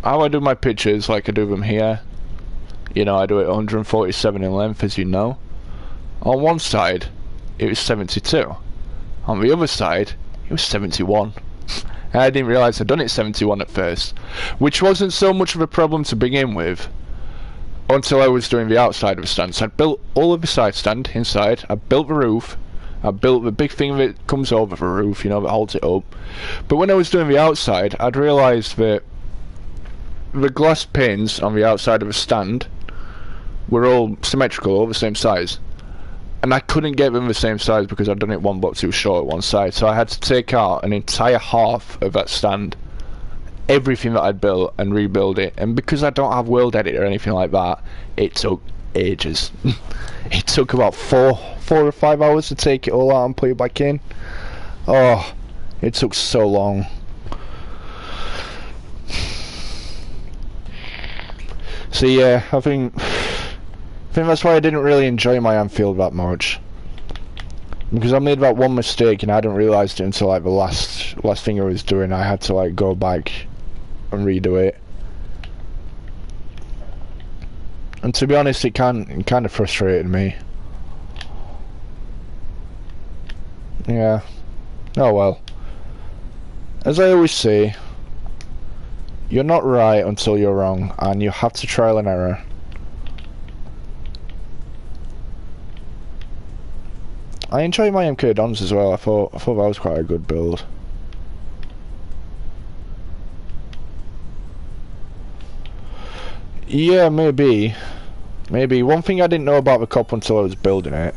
how I do my pitches, like I do them here. You know, I do it 147 in length, as you know. On one side, it was 72. On the other side, it was 71. And I didn't realise I'd done it 71 at first, which wasn't so much of a problem to begin with until I was doing the outside of the stand. So I'd built all of the side stand inside, I built the roof, I built the big thing that comes over the roof, you know, that holds it up. But when I was doing the outside, I'd realised that the glass panes on the outside of the stand were all symmetrical, all the same size. And I couldn't get them the same size because I'd done it one block too short at one side. So I had to take out an entire half of that stand, everything that I'd built, and rebuild it. And because I don't have World Edit or anything like that, it took ages. It took about 4 or 5 hours to take it all out and put it back in. Oh, it took so long. So yeah, I think that's why I didn't really enjoy my Anfield that much. Because I made that one mistake and I didn't realise it until like the last thing I was doing. I had to like go back and redo it. And to be honest, it kind of frustrated me. Yeah. Oh well. As I always say, you're not right until you're wrong, and you have to trial and error. I enjoy my MK Dons as well. I thought that was quite a good build. Yeah, maybe. One thing I didn't know about the cop until I was building it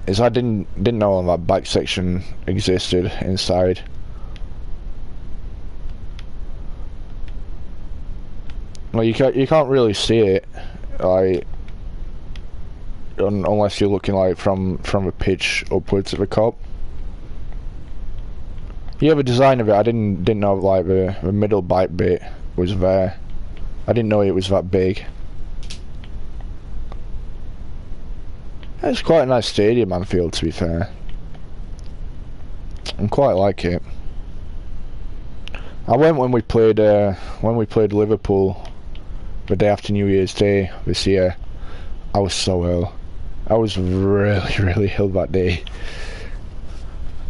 is I didn't know that back section existed inside. Well, you can't really see it, like, unless you're looking like from the pitch upwards of the cop. Yeah, the design of it, I didn't know like the middle bike bit was there. I didn't know it was that big. It's quite a nice stadium, Anfield, to be fair. I quite like it. I went when we played Liverpool the day after New Year's Day this year. I was so ill. I was really ill that day.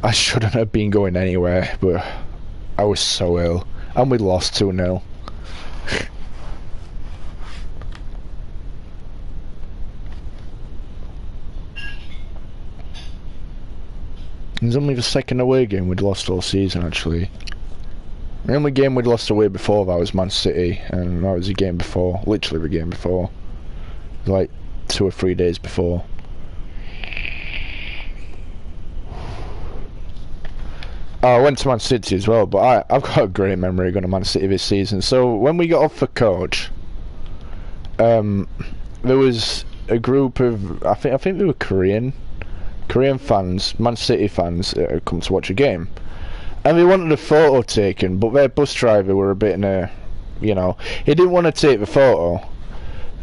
I shouldn't have been going anywhere, but I was so ill. And we lost 2-0. It was only the second away game we'd lost all season, actually. The only game we'd lost away before that was Man City, and that was the game before, literally the game before. It was like 2 or 3 days before. Oh, I went to Man City as well, but I've got a great memory going to Man City this season. So when we got off for coach, there was a group of I think they were Korean fans, Man City fans, that had come to watch a game, and they wanted a photo taken, but their bus driver were a bit in a, you know, he didn't want to take the photo.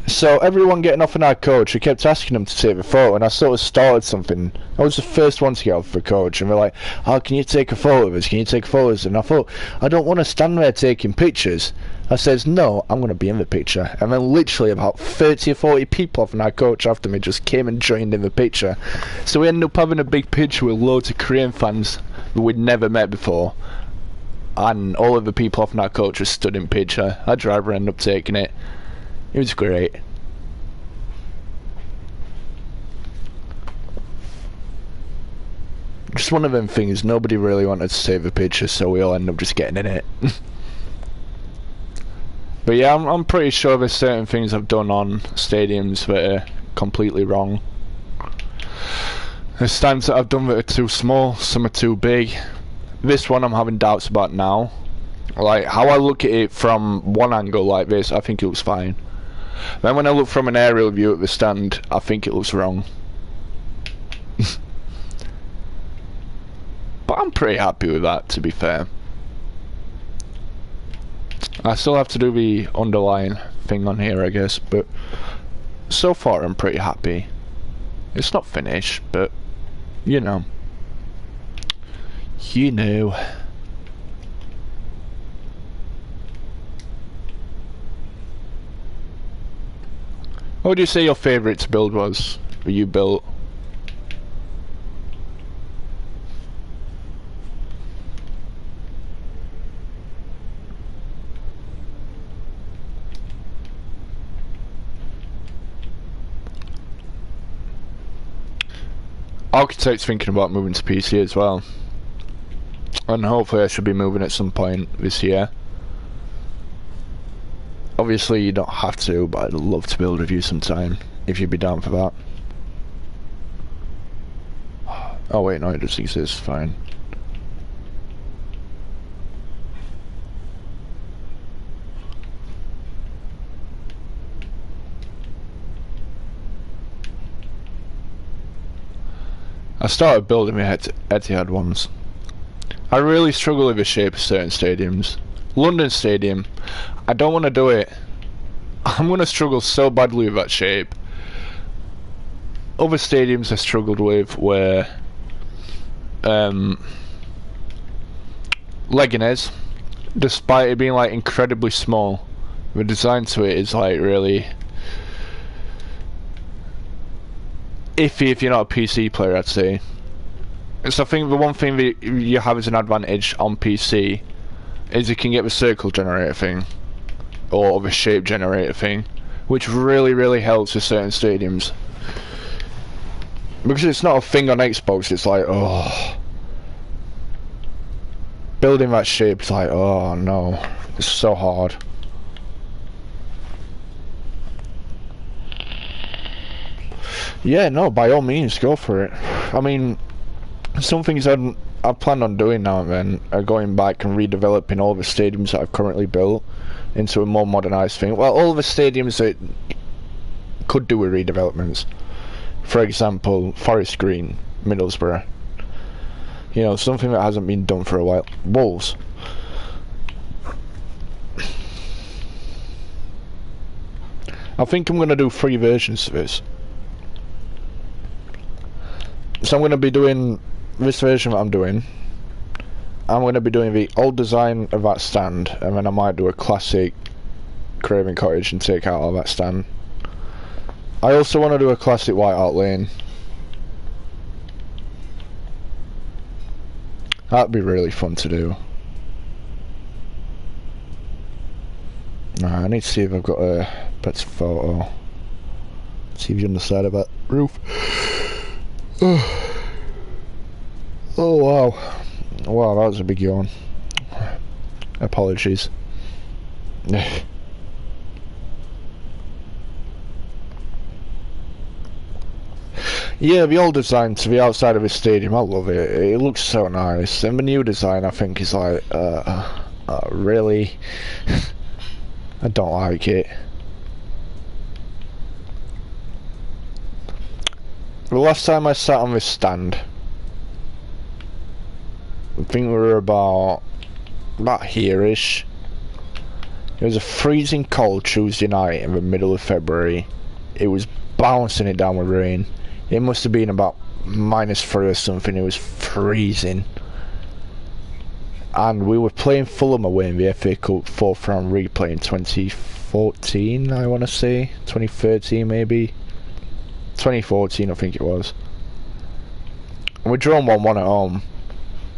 So everyone getting off in our coach, we kept asking them to take the photo, and I sort of started something. I was the first one to get off the coach, and we're like, "Oh, can you take a photo of us? Can you take photos?" And I thought, I don't want to stand there taking pictures. I says, no, I'm going to be in the picture. And then literally about 30 or 40 people off in our coach after me just came and joined in the picture. So we ended up having a big picture with loads of Korean fans that we'd never met before. And all of the people off in our coach just stood in picture. Our driver ended up taking it. It was great. Just one of them things, nobody really wanted to save a picture, so we all ended up just getting in it. But yeah, I'm pretty sure there's certain things I've done on stadiums that are completely wrong. There's stands that I've done that are too small, some are too big. This one I'm having doubts about now. Like, how I look at it from one angle like this, I think it looks fine. Then when I look from an aerial view at the stand, I think it looks wrong. But I'm pretty happy with that, to be fair. I still have to do the underlying thing on here, I guess, but so far I'm pretty happy. It's not finished, but you know. You know. What would you say your favourite build was that you built? Architect's thinking about moving to PC as well, and hopefully I should be moving at some point this year. Obviously you don't have to, but I'd love to build with you sometime, if you'd be down for that. Oh wait, no, it just exists, fine. I started building my Etihad ones. I really struggle with the shape of certain stadiums. London Stadium, I don't want to do it. I'm going to struggle so badly with that shape. Other stadiums I struggled with were Leganés, despite it being like incredibly small. The design to it is like really iffy if you're not a PC player, I'd say. So I think the one thing that you have as an advantage on PC is you can get the circle generator thing, or the shape generator thing, which really helps with certain stadiums. Because it's not a thing on Xbox, it's like, oh. Building that shape is like, oh no, it's so hard. Yeah, no, by all means, go for it. I mean, some things I plan on doing now and then are going back and redeveloping all the stadiums that I've currently built into a more modernised thing. Well, all the stadiums that could do with redevelopments. For example, Forest Green, Middlesbrough. You know, something that hasn't been done for a while. Wolves. I think I'm going to do 3 versions of this. So I'm going to be doing this version that I'm doing. I'm going to be doing the old design of that stand, and then I might do a classic Craven Cottage and take out all that stand. I also want to do a classic White Hart Lane. That'd be really fun to do. I need to see if I've got a better photo. See if you're on the side of that roof. Oh wow. Wow, that was a big yawn. Apologies. Yeah, the old design to the outside of the stadium, I love it. It looks so nice. And the new design, I think, is like, really? I don't like it. The last time I sat on this stand, I think we were about here-ish. It was a freezing cold Tuesday night in the middle of February. It was bouncing it down with rain. It must have been about -3 or something. It was freezing. And we were playing Fulham away in the FA Cup 4th round replay in 2014, I want to say. 2013 maybe. 2014 I think it was. And we drawn 1-1 at home.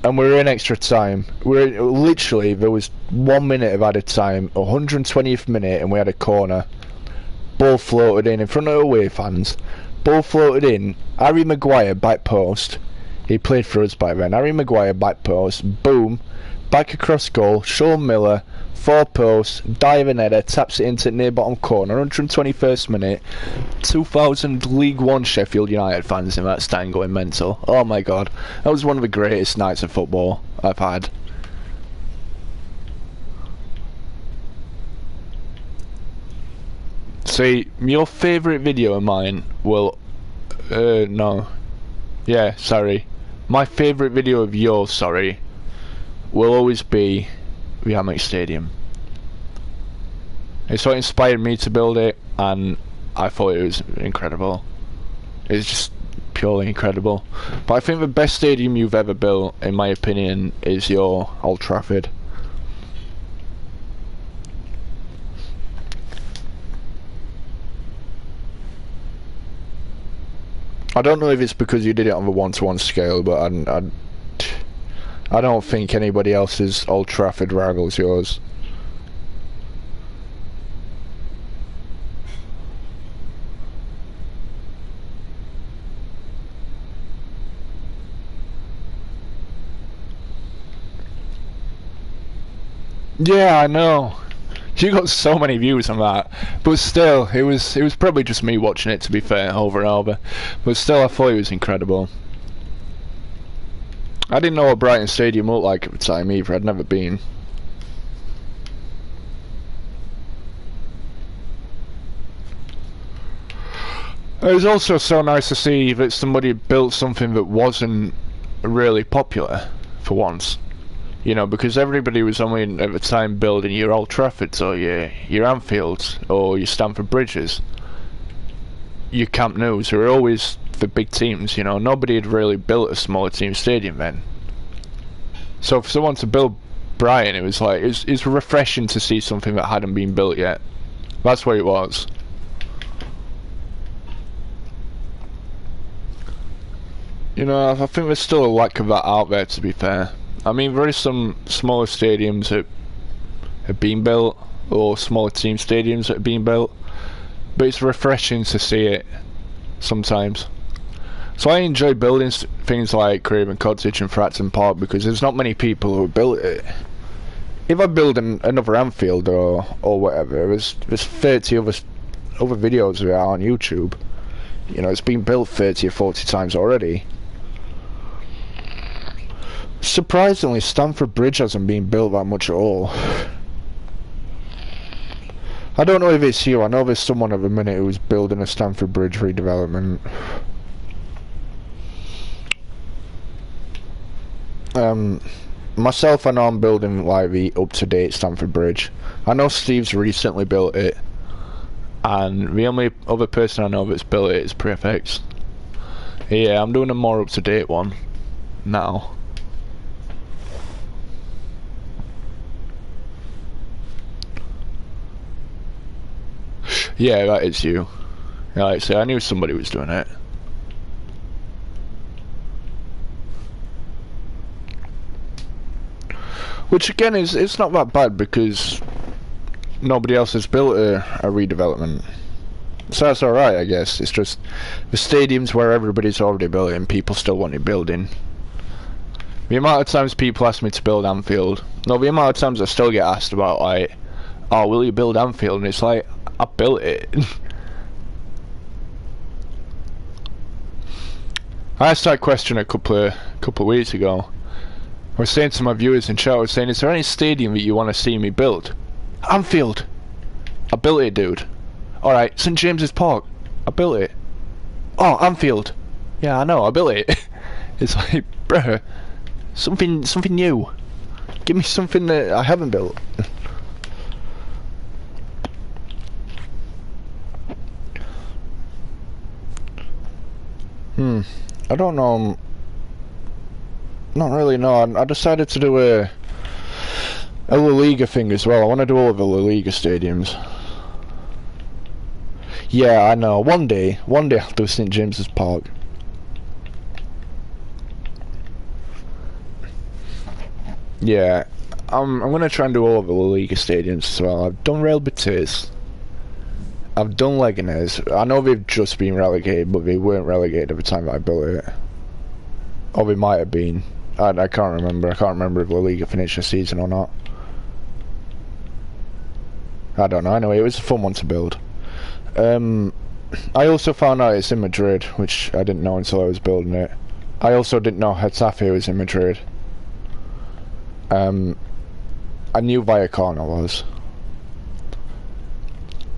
And we were in extra time. Literally, there was 1 minute of added time, 120th minute, and we had a corner. Ball floated in front of away fans. Ball floated in. Harry Maguire back post. He played for us back then. Harry Maguire back post. Boom. back across goal, Sean Miller, 4 posts, diving header, taps it into near bottom corner, 121st minute, 2000 League One Sheffield United fans in that stand going mental. Oh my god, that was one of the greatest nights of football I've had. See, your favourite video of mine will... no. Yeah, sorry. My favourite video of yours, sorry, will always be the Amex Stadium. It's what inspired me to build it, and I thought it was incredible. It's just purely incredible. But I think the best stadium you've ever built, in my opinion, is your Old Trafford. I don't know if it's because you did it on the 1-to-1 scale, but I don't think anybody else's Old Trafford rivals yours. Yeah, I know. You got so many views on that, but still, it was probably just me watching it, to be fair, over and over. But still, I thought it was incredible. I didn't know what Brighton Stadium looked like at the time either. I'd never been. It was also so nice to see that somebody built something that wasn't really popular for once. You know, because everybody was only at the time building your Old Traffords or your Anfields or your Stamford Bridges. Your Camp Nous were always the big teams, you know. Nobody had really built a smaller team stadium then. So for someone to build Brighton, it was like, it's refreshing to see something that hadn't been built yet. That's what it was. You know, I think there's still a lack of that out there, to be fair. I mean, there is some smaller stadiums that have been built, or smaller team stadiums that have been built, but it's refreshing to see it sometimes. So I enjoy building things like Craven, Cottage and Fratton Park because there's not many people who built it. If I build another Anfield or whatever, there's 30 other videos of it on YouTube. You know, it's been built 30 or 40 times already. Surprisingly, Stamford Bridge hasn't been built that much at all. I don't know if it's you. I know there's someone at the minute who's building a Stamford Bridge redevelopment. Myself, I know I'm building like the up-to-date Stamford Bridge. I know Steve's recently built it, and the only other person I know that's built it is Prefix. Yeah, I'm doing a more up-to-date one now. Yeah, that is you. Yeah, like I say, I knew somebody was doing it. Which again it's not that bad because nobody else has built a redevelopment. So that's alright, I guess. It's just the stadiums where everybody's already building, people still want it building. The amount of times people ask me to build Anfield, no, the amount of times I still get asked about like, oh, will you build Anfield? And it's like, I built it. I asked that question a couple of weeks ago. I was saying to my viewers in chat, I was saying, is there any stadium that you want to see me build? Anfield! I built it, dude. Alright, St James's Park. I built it. Oh, Anfield. Yeah, I know, I built it. It's like, bruh, something new. Give me something that I haven't built. I don't know. Not really, no. I decided to do a La Liga thing as well. I want to do all of the La Liga stadiums. Yeah, I know. One day I'll do St James's Park. Yeah, I'm gonna try and do all of the La Liga stadiums as well. I've done Real Betis. I've done Leganés. I know they've just been relegated, but they weren't relegated at the time that I built it. Or they might have been. I can't remember. I can't remember if La Liga finished the season or not. I don't know. Anyway, it was a fun one to build. I also found out it's in Madrid, which I didn't know until I was building it. I also didn't know Getafe was in Madrid. I knew Vallecano was.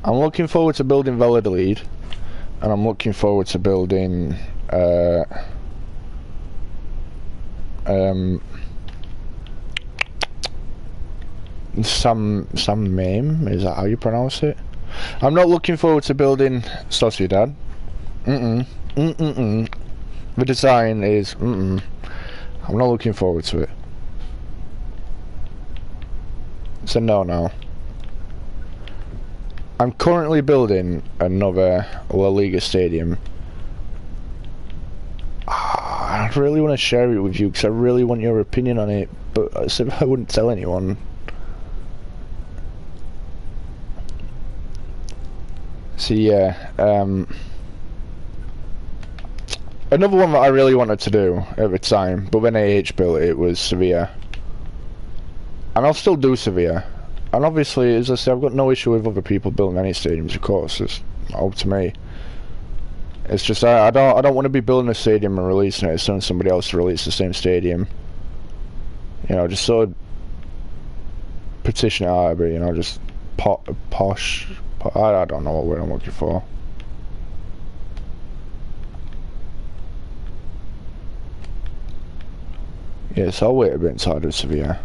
I'm looking forward to building Valladolid, and I'm looking forward to building Sam Mame, is that how you pronounce it? I'm not looking forward to building Sociedad. The design is I'm not looking forward to it. It's a no. I'm currently building another La Liga stadium. I really want to share it with you because I really want your opinion on it, but I said I wouldn't tell anyone. So yeah, another one that I really wanted to do at the time, but when AH built it, was Sevilla. And I'll still do Sevilla. And obviously, as I say, I've got no issue with other people building any stadiums, of course. It's up to me. It's just I don't want to be building a stadium and releasing it as soon as somebody else releases the same stadium. You know, just sort of petition it out a bit, you know, just posh. I don't know what word I'm looking for. Yes, I'll wait a bit until I do Sevilla.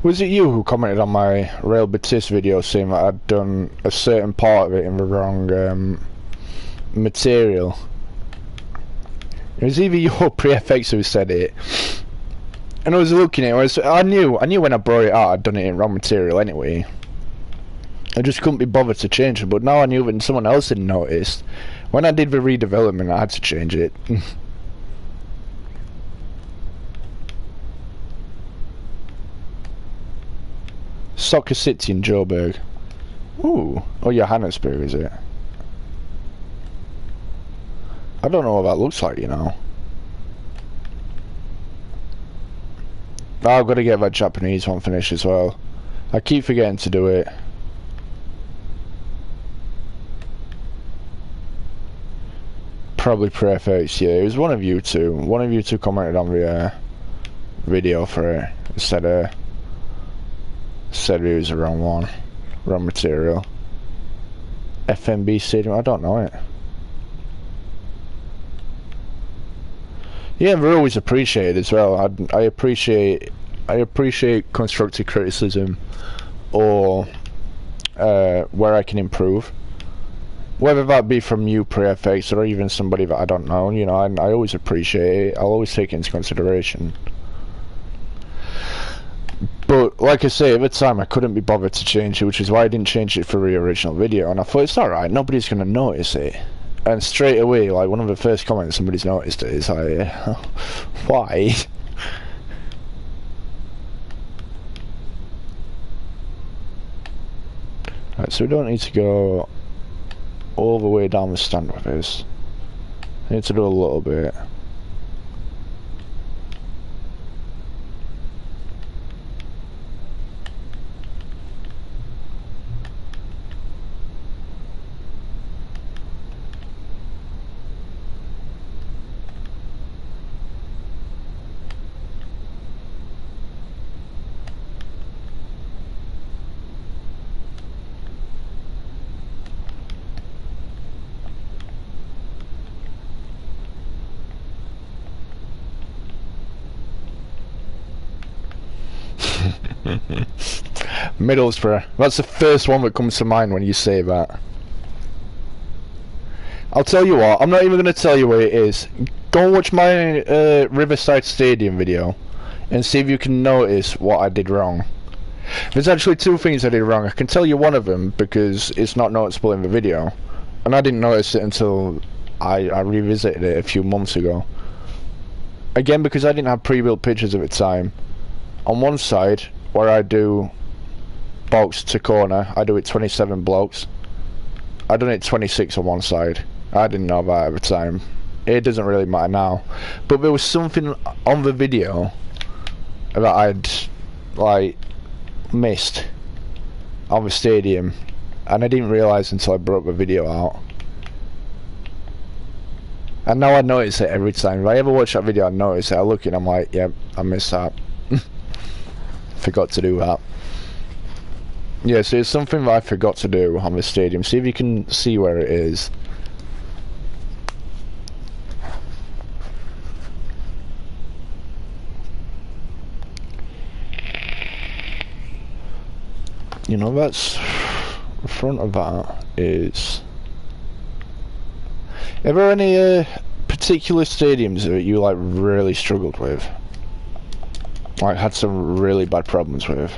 Was it you who commented on my Real Betis video saying that I'd done a certain part of it in the wrong material? It was either you or PreFX who said it. And I was looking at it, I knew when I brought it out I'd done it in wrong material anyway. I just couldn't be bothered to change it, but now I knew that someone else had noticed. When I did the redevelopment I had to change it. Soccer City in Joburg. Ooh. Oh, Johannesburg, is it? I don't know what that looks like, you know. I've got to get that Japanese one finished as well. I keep forgetting to do it. Probably PreFX, yeah. It was one of you two. One of you two commented on the video for it. Said it was the wrong one. Wrong material. FMB Stadium, I don't know it. Yeah, they're always appreciated as well. I appreciate constructive criticism, or where I can improve. Whether that be from you, PreFX, or even somebody that I don't know, you know, I always appreciate it. I'll always take it into consideration. But, like I say, at the time I couldn't be bothered to change it, which is why I didn't change it for the original video, and I thought, it's alright, nobody's going to notice it. And straight away, like, one of the first comments somebody's noticed it is like, why? Right, so we don't need to go all the way down the stand with this. I need to do a little bit. Middlesbrough. That's the first one that comes to mind when you say that. I'll tell you what, I'm not even going to tell you where it is. Go and watch my Riverside Stadium video and see if you can notice what I did wrong. There's actually two things I did wrong. I can tell you one of them because it's not noticeable in the video, and I didn't notice it until I revisited it a few months ago. Again, because I didn't have pre-built pictures at the time. On one side, where I do box to corner, I do it 27 blocks. I done it 26 on one side. I didn't know that at the time. It doesn't really matter now. But there was something on the video that I'd like missed on the stadium, and I didn't realise until I brought the video out. And now I notice it every time. If I ever watch that video, I notice it. I look and I'm like, yep, I missed that. Forgot to do that. Yeah, so it's something that I forgot to do on the stadium. See if you can see where it is. You know, that's in front of that is. Are there any particular stadiums that you like really struggled with? Like had some really bad problems with?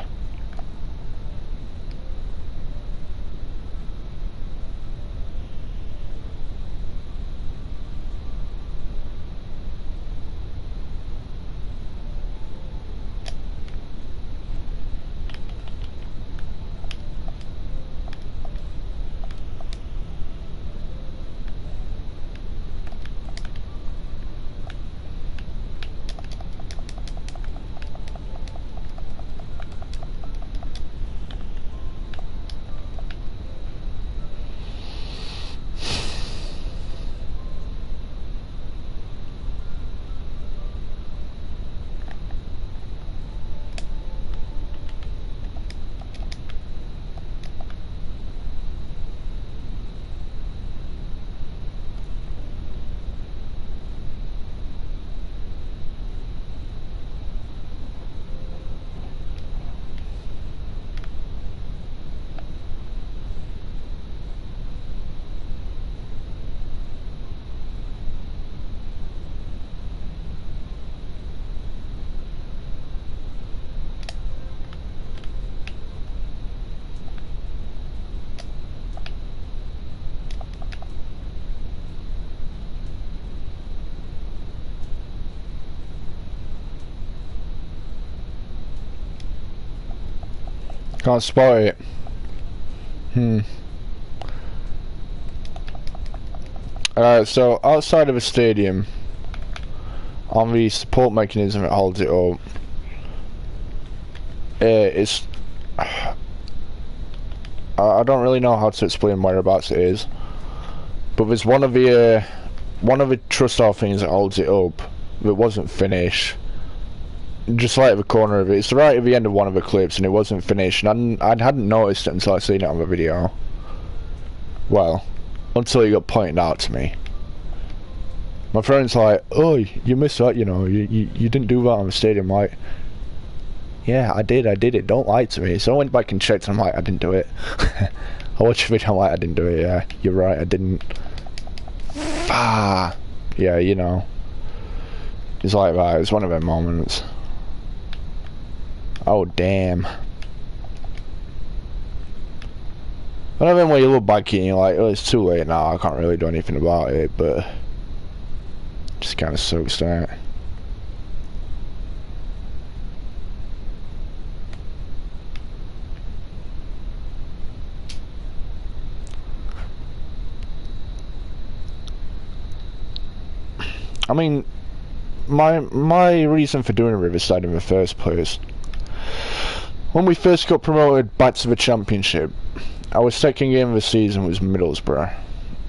Can't spot it. So outside of a stadium, on the support mechanism that holds it up, it's. I don't really know how to explain whereabouts it is, but there's one of the truss-off things that holds it up that wasn't finished. Just right at the corner of it. It's right at the end of one of the clips, and it wasn't finished. And I hadn't noticed it until I seen it on the video. Well, until it got pointed out to me. My friend's like, "Oh, you missed that. You know, you didn't do that on the stadium." I'm like, "Yeah, I did it. Don't lie to me." So I went back and checked, and I'm like, "I didn't do it." I watched the video. I'm like, "I didn't do it. Yeah, you're right. I didn't." Ah, yeah, you know. It's like that. It's one of them moments. Oh damn. I don't know when you look back and you're like, oh, it's too late now, I can't really do anything about it, but just kind of sucks that. I mean, my reason for doing Riverside in the first place, when we first got promoted back to the championship, our second game of the season was Middlesbrough,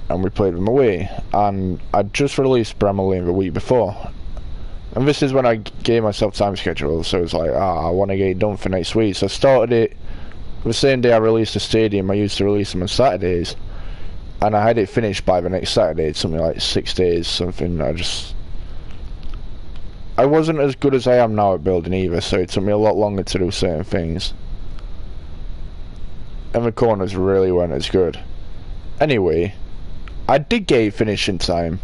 and we played them away, and I'd just released Bramley the week before, and this is when I gave myself time schedule, so it was like, I want to get it done for next week, so I started it the same day I released the stadium. I used to release them on Saturdays, and I had it finished by the next Saturday, something like 6 days, something. I wasn't as good as I am now at building either, so it took me a lot longer to do certain things. And the corners really weren't as good. Anyway, I did get it finished in time.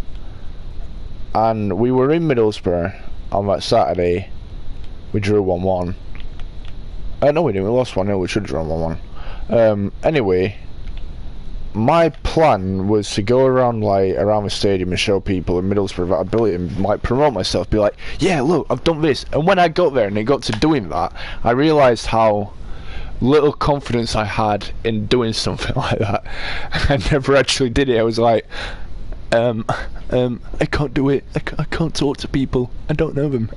And we were in Middlesbrough on that Saturday. We drew 1-1. No, we didn't. We lost 1-0. We should have drawn 1-1. Anyway, my plan was to go around the stadium and show people in Middlesbrough that ability and like promote myself, be like, yeah, look, I've done this. And when I got there and it got to doing that, I realised how little confidence I had in doing something like that, I never actually did it. I was like, I can't do it. I can't talk to people. I don't know them.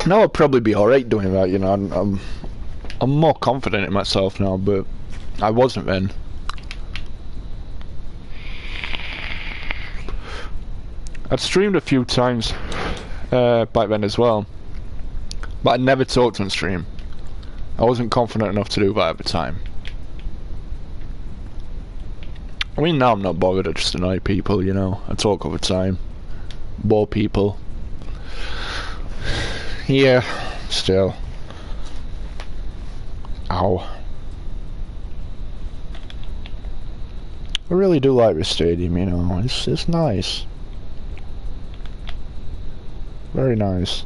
Now I'll probably be alright doing that, you know. I'm more confident in myself now, but I wasn't then. I'd streamed a few times back then as well, but I never talked on stream. I wasn't confident enough to do that at the time. I mean, now I'm not bothered. I just annoy people, you know. I talk all the time, bore people. Yeah, still. Ow. I really do like this stadium, you know. It's nice. Very nice.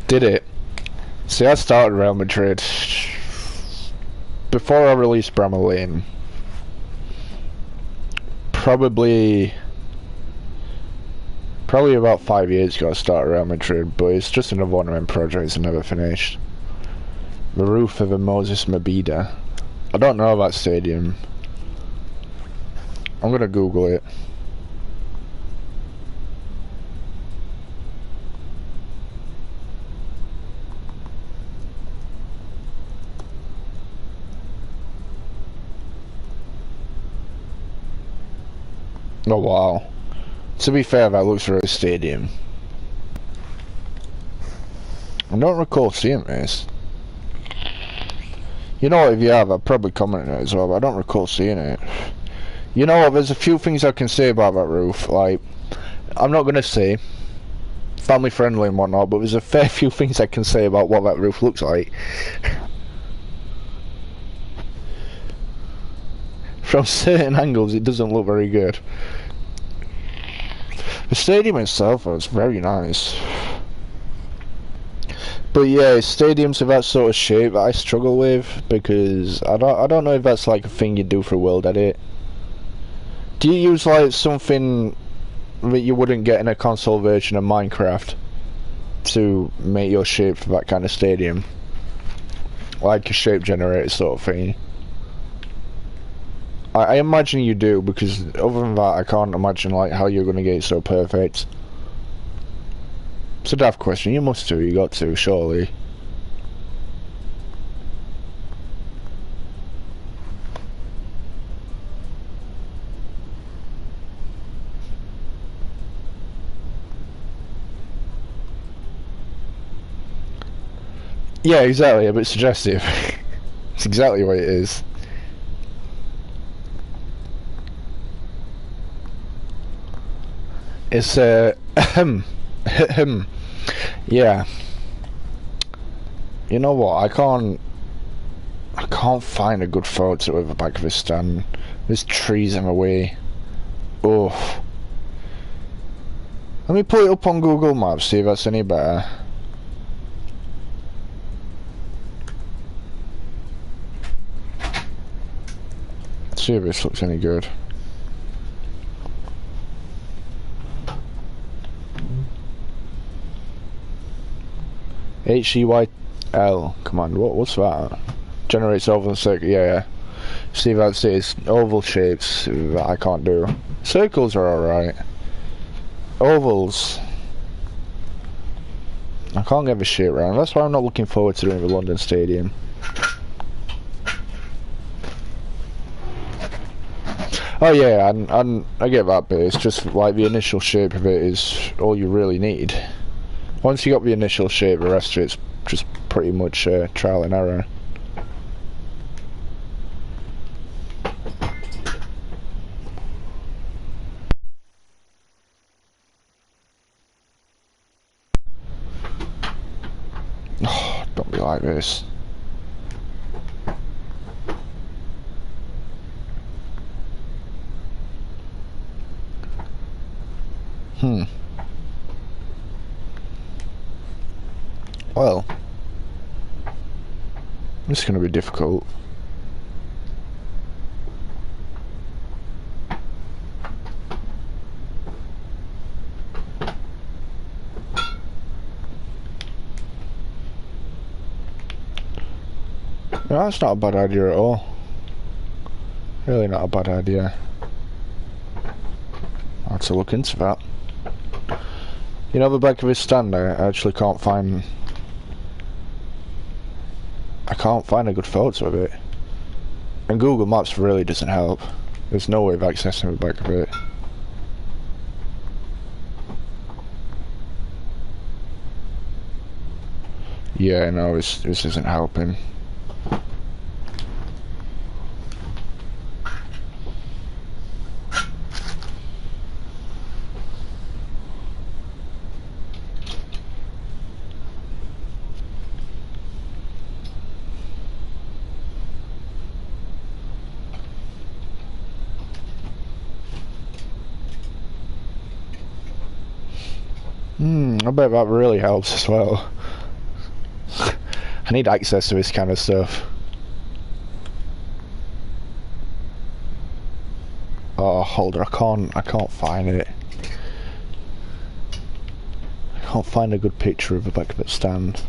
Did it? See, I started Real Madrid before I released Bramall Lane. Probably about 5 years ago I started Real Madrid, but it's just another one of them projects I never finished. The roof of a Moses Mabida. I don't know that stadium. I'm gonna Google it. Oh wow. To be fair, that looks like a stadium. I don't recall seeing this. You know what, if you have, I'd probably comment on it as well, but I don't recall seeing it. You know what, there's a few things I can say about that roof. Like, I'm not gonna say family friendly and whatnot, but there's a fair few things I can say about what that roof looks like. From certain angles, it doesn't look very good. The stadium itself was very nice. But yeah, stadiums of that sort of shape I struggle with, because I don't know if that's like a thing you do for World Edit. Do you use like something that you wouldn't get in a console version of Minecraft to make your shape for that kind of stadium? Like a shape generator sort of thing? I imagine you do, because other than that I can't imagine like how you're gonna get it so perfect. It's a daft question. You must do. You got to, surely. Yeah, exactly. A bit suggestive. It's exactly what it is. It's yeah. You know what? I can't find a good photo of the back of his stand. There's trees in the way. Oh. Let me put it up on Google Maps, see if that's any better. See if this looks any good. HEYL command. What's that? Generates oval circle. Yeah. See, that's it. It's oval shapes that I can't do. Circles are alright. Ovals, I can't get the shit around. That's why I'm not looking forward to doing the London Stadium. Oh yeah, and I get that bit. It's just like the initial shape of it is all you really need. Once you got the initial shape, the rest of it's just pretty much trial and error. Oh, don't be like this. Well, this is going to be difficult. No, that's not a bad idea at all. Really not a bad idea. I'll have to look into that. You know, the back of his stand, I actually can't find... I can't find a good photo of it. And Google Maps really doesn't help. There's no way of accessing the back of it. Yeah, no, this isn't helping. I bet that really helps as well. I need access to this kind of stuff. Oh, hold on, I can't find it. I can't find a good picture of the back of the stand.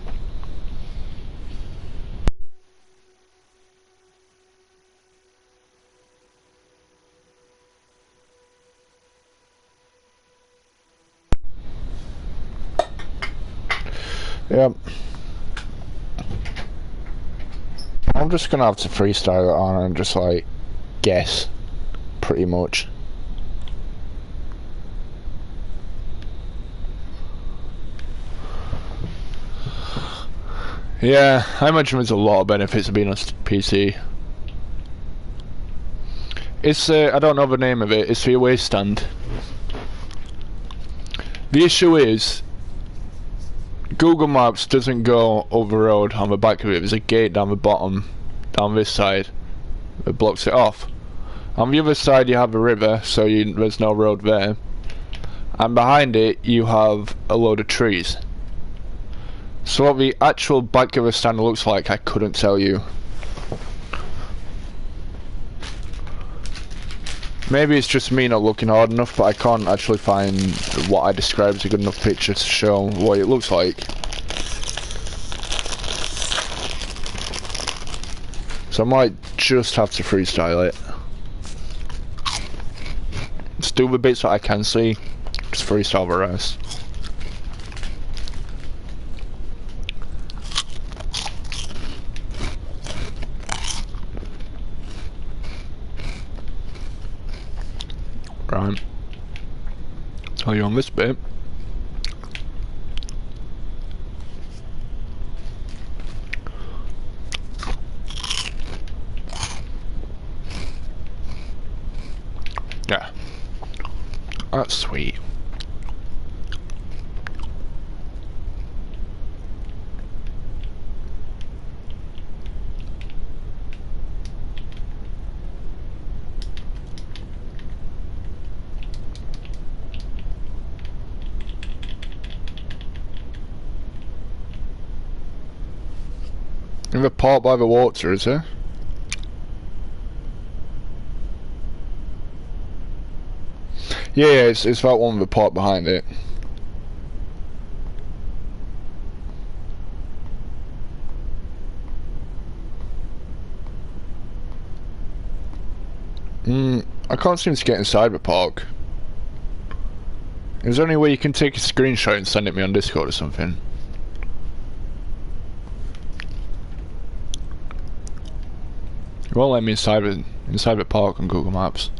Yep. I'm just gonna have to freestyle it on and just like guess, pretty much. Yeah, I imagine there's a lot of benefits of being on PC. It's I don't know the name of it. It's the away stand. The issue is, Google Maps doesn't go over the road on the back of it. There's a gate down the bottom, down this side, that blocks it off. On the other side you have a river, so there's no road there. And behind it you have a load of trees. So what the actual back of the stand looks like, I couldn't tell you. Maybe it's just me not looking hard enough, but I can't actually find what I describe as a good enough picture to show what it looks like. So I might just have to freestyle it. Just do the bits that I can see, just freestyle the rest. Right. Tell you on this bit. Yeah. That's sweet. In the park by the water, is there? Yeah, it's that one with the park behind it. I can't seem to get inside the park. Is there any way you can take a screenshot and send it me on Discord or something? It won't let me inside the park on Google Maps.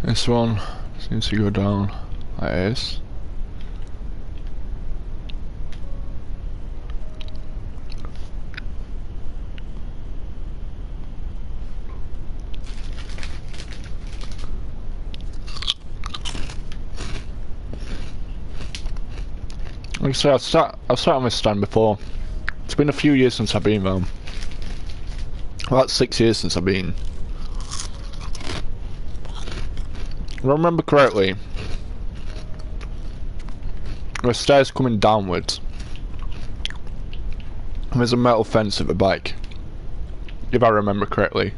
This one seems to go down like this. Like I say, I've sat on this stand before. It's been a few years since I've been though. About 6 years since I've been. If I remember correctly, the stairs coming downwards, and there's a metal fence at the back. If I remember correctly.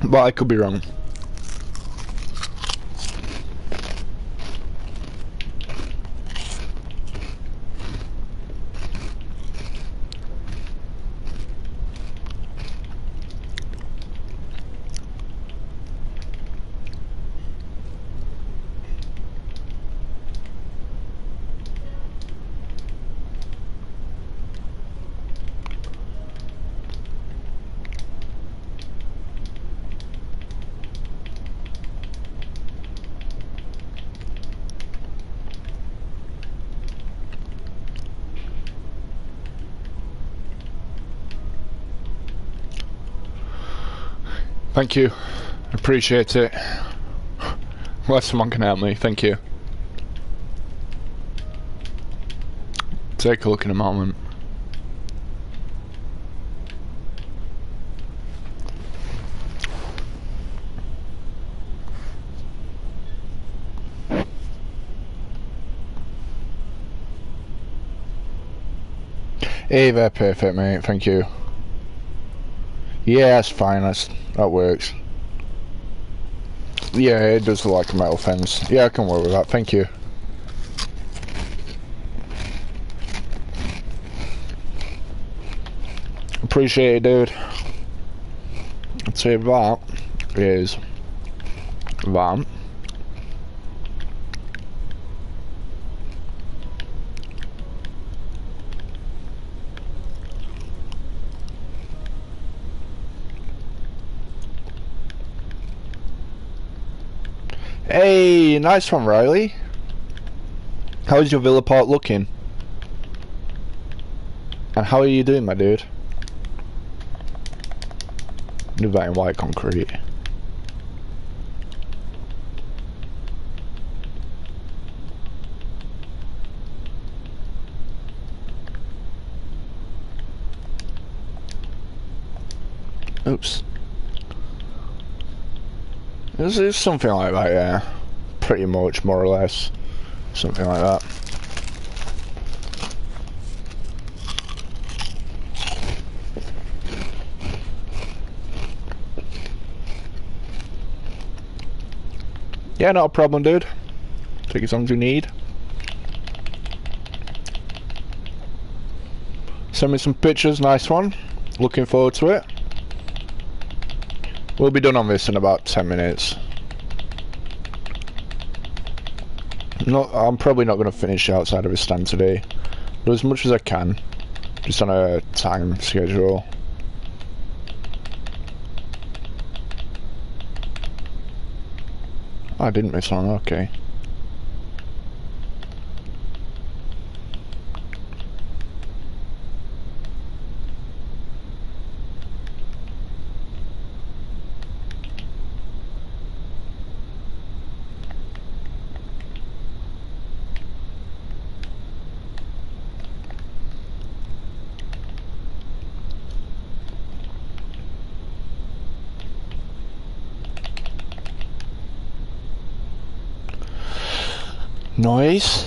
But I could be wrong. Thank you. Appreciate it. Glad someone can help me. Thank you. Take a look in a moment. Hey there, perfect mate, thank you. Yeah, that's fine, that works. Yeah, it does look like a metal fence. Yeah, I can work with that, thank you. Appreciate it, dude. I'd say that is that. Hey, nice one, Riley. How's your villa part looking? And how are you doing, my dude? Do that in white concrete. Oops. It's something like that, yeah. Pretty much, more or less. Something like that. Yeah, not a problem, dude. Take as long as you need. Send me some pictures, nice one. Looking forward to it. We'll be done on this in about 10 minutes. I'm probably not going to finish outside of a stand today, but as much as I can, just on a time schedule. I didn't miss one, okay. Noise.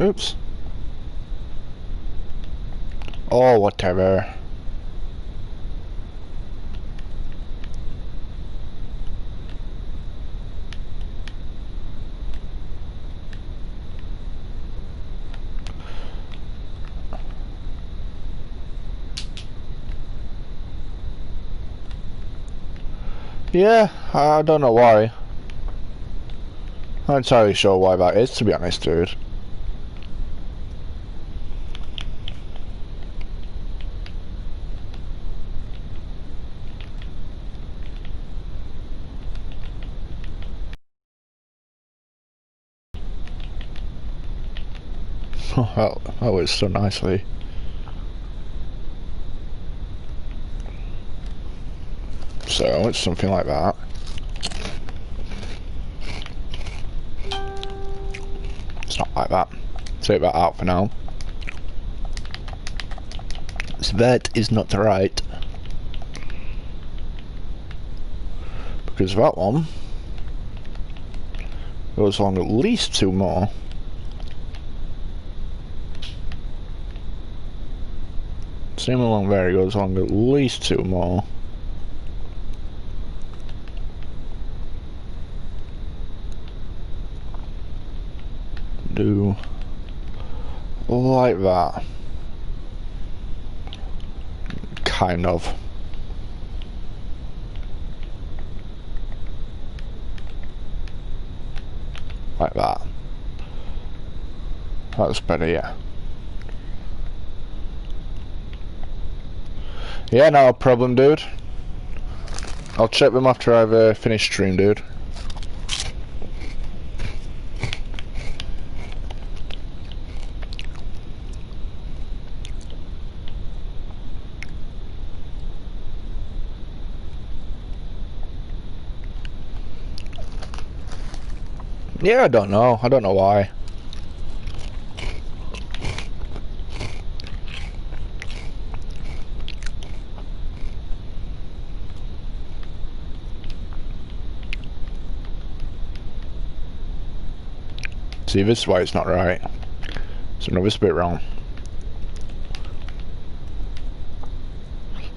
Oops. Oh, whatever. Yeah, I don't know why. I'm not entirely sure why that is, to be honest, dude. that works so nicely. So it's something like that. It's not like that. Take that out for now. That is not right. Because that one goes along at least 2 more. Same along there, it goes along at least 2 more. Do like that. Kind of. Like that. That's better, yeah. Yeah, no problem, dude. I'll check them after I've finished stream, dude. Yeah, I don't know. I don't know why. See, this is why it's not right. So no, this is a bit wrong.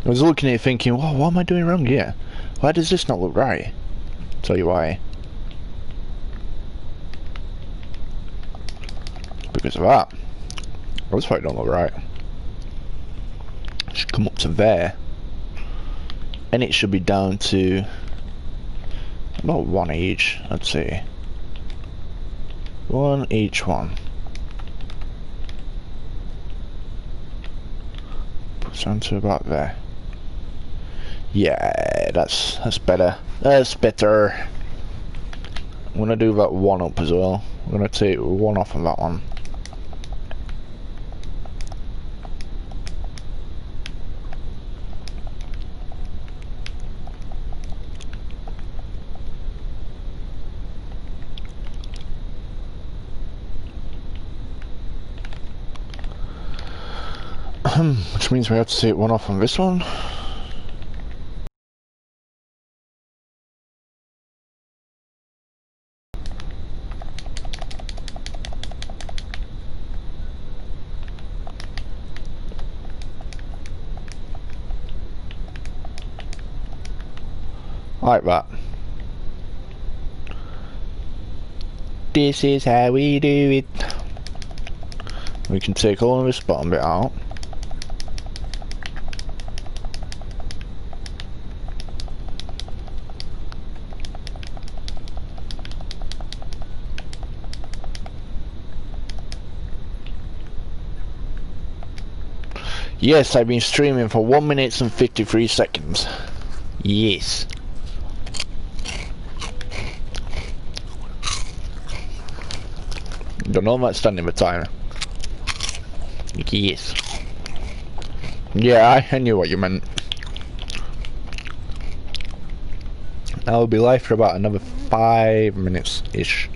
I was looking at it thinking, whoa, what am I doing wrong here? Why does this not look right? Tell you why. Because of that. That's why it don't look right. It should come up to there. And it should be down to about 1 each, I'd say. 1 each one. Puts down to about there. Yeah, that's better. That's better. I'm gonna do that one up as well. I'm gonna take one off of that one. Which means we have to take one off on this one. Like that. This is how we do it. We can take all of this bottom bit out. Yes, I've been streaming for 1 minute and 53 seconds. Yes. Don't know about standing the timer. Yes. Yeah, I knew what you meant. I will be live for about another 5 minutes-ish.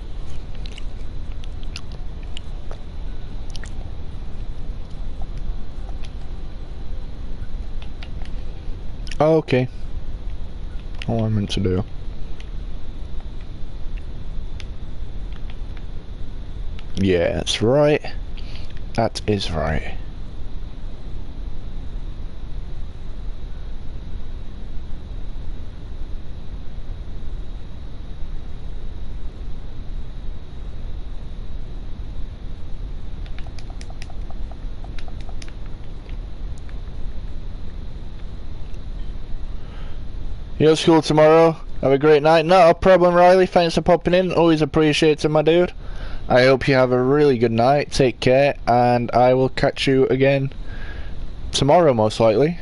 Oh, okay. All I meant to do. Yeah, that's right. That is right. You're school tomorrow. Have a great night. Not a problem, Riley. Thanks for popping in. Always appreciate it, my dude. I hope you have a really good night. Take care, and I will catch you again tomorrow, most likely.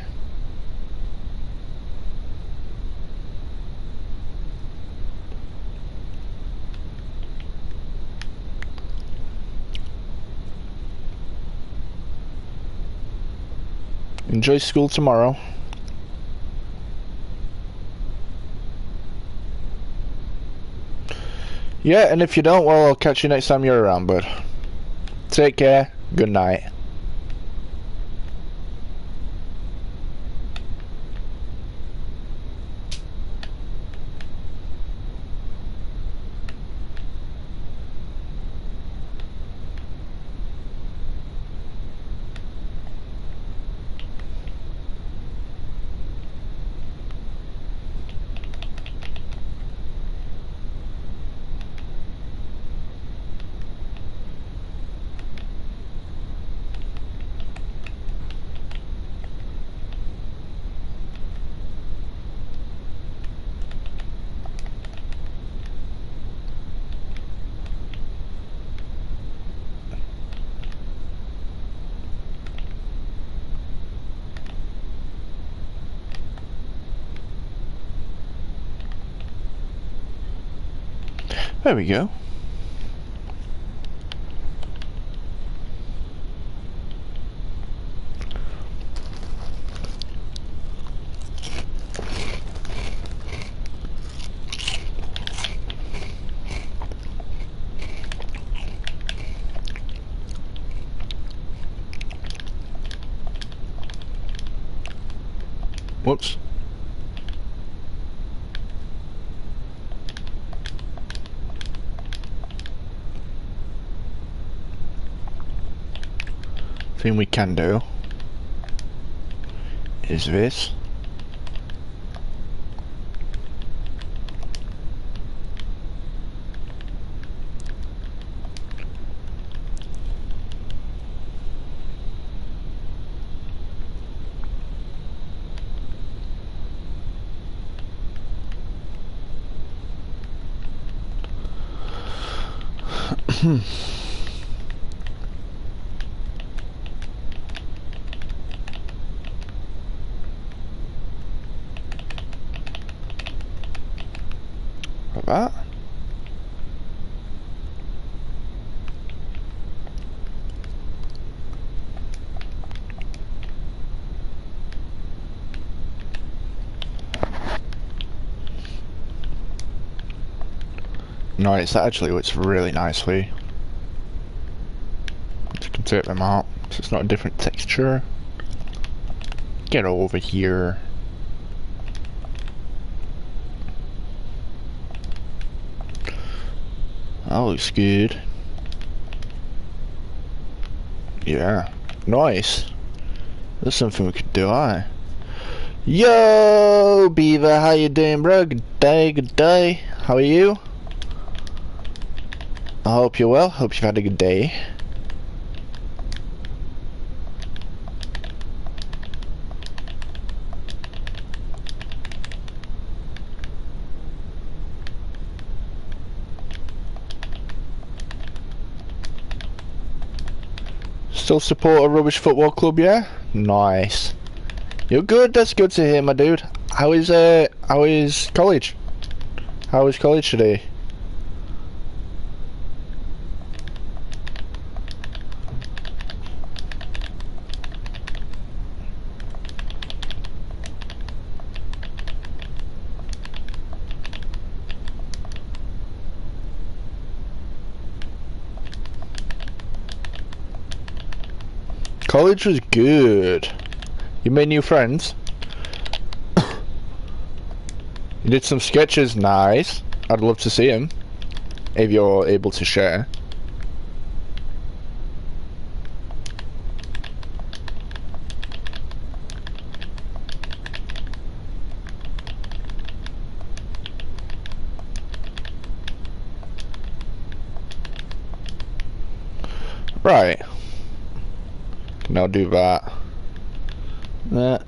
Enjoy school tomorrow. Yeah, and if you don't, well, I'll catch you next time you're around, bud. Take care. Good night. There we go. Whoops. Thing we can do is this. Like that. Nice, that actually looks really nicely. Just can take them out so it's not a different texture. Get over here. That looks good. Yeah, nice. That's something we could do, eh? Yo, Beaver, how you doing, bro? Good day, good day. How are you? I hope you're well. Hope you've had a good day. Still support a rubbish football club, yeah? Nice. You're good, that's good to hear, my dude. How is college? How is college today? College was good. You made new friends? You did some sketches, nice. I'd love to see them, if you're able to share. Right. Now do that. Nah.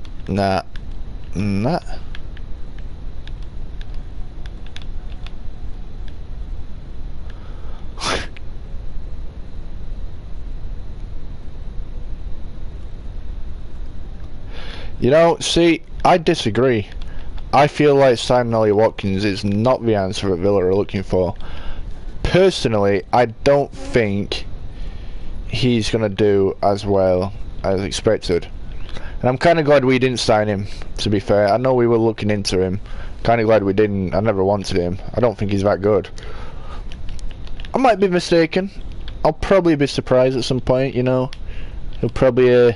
You know, see, I disagree. I feel like signing Ollie Watkins is not the answer that Villa are looking for. Personally, I don't think he's going to do as well as expected. And I'm kind of glad we didn't sign him, to be fair. I know we were looking into him. Kind of glad we didn't. I never wanted him. I don't think he's that good. I might be mistaken. I'll probably be surprised at some point, you know. He'll probably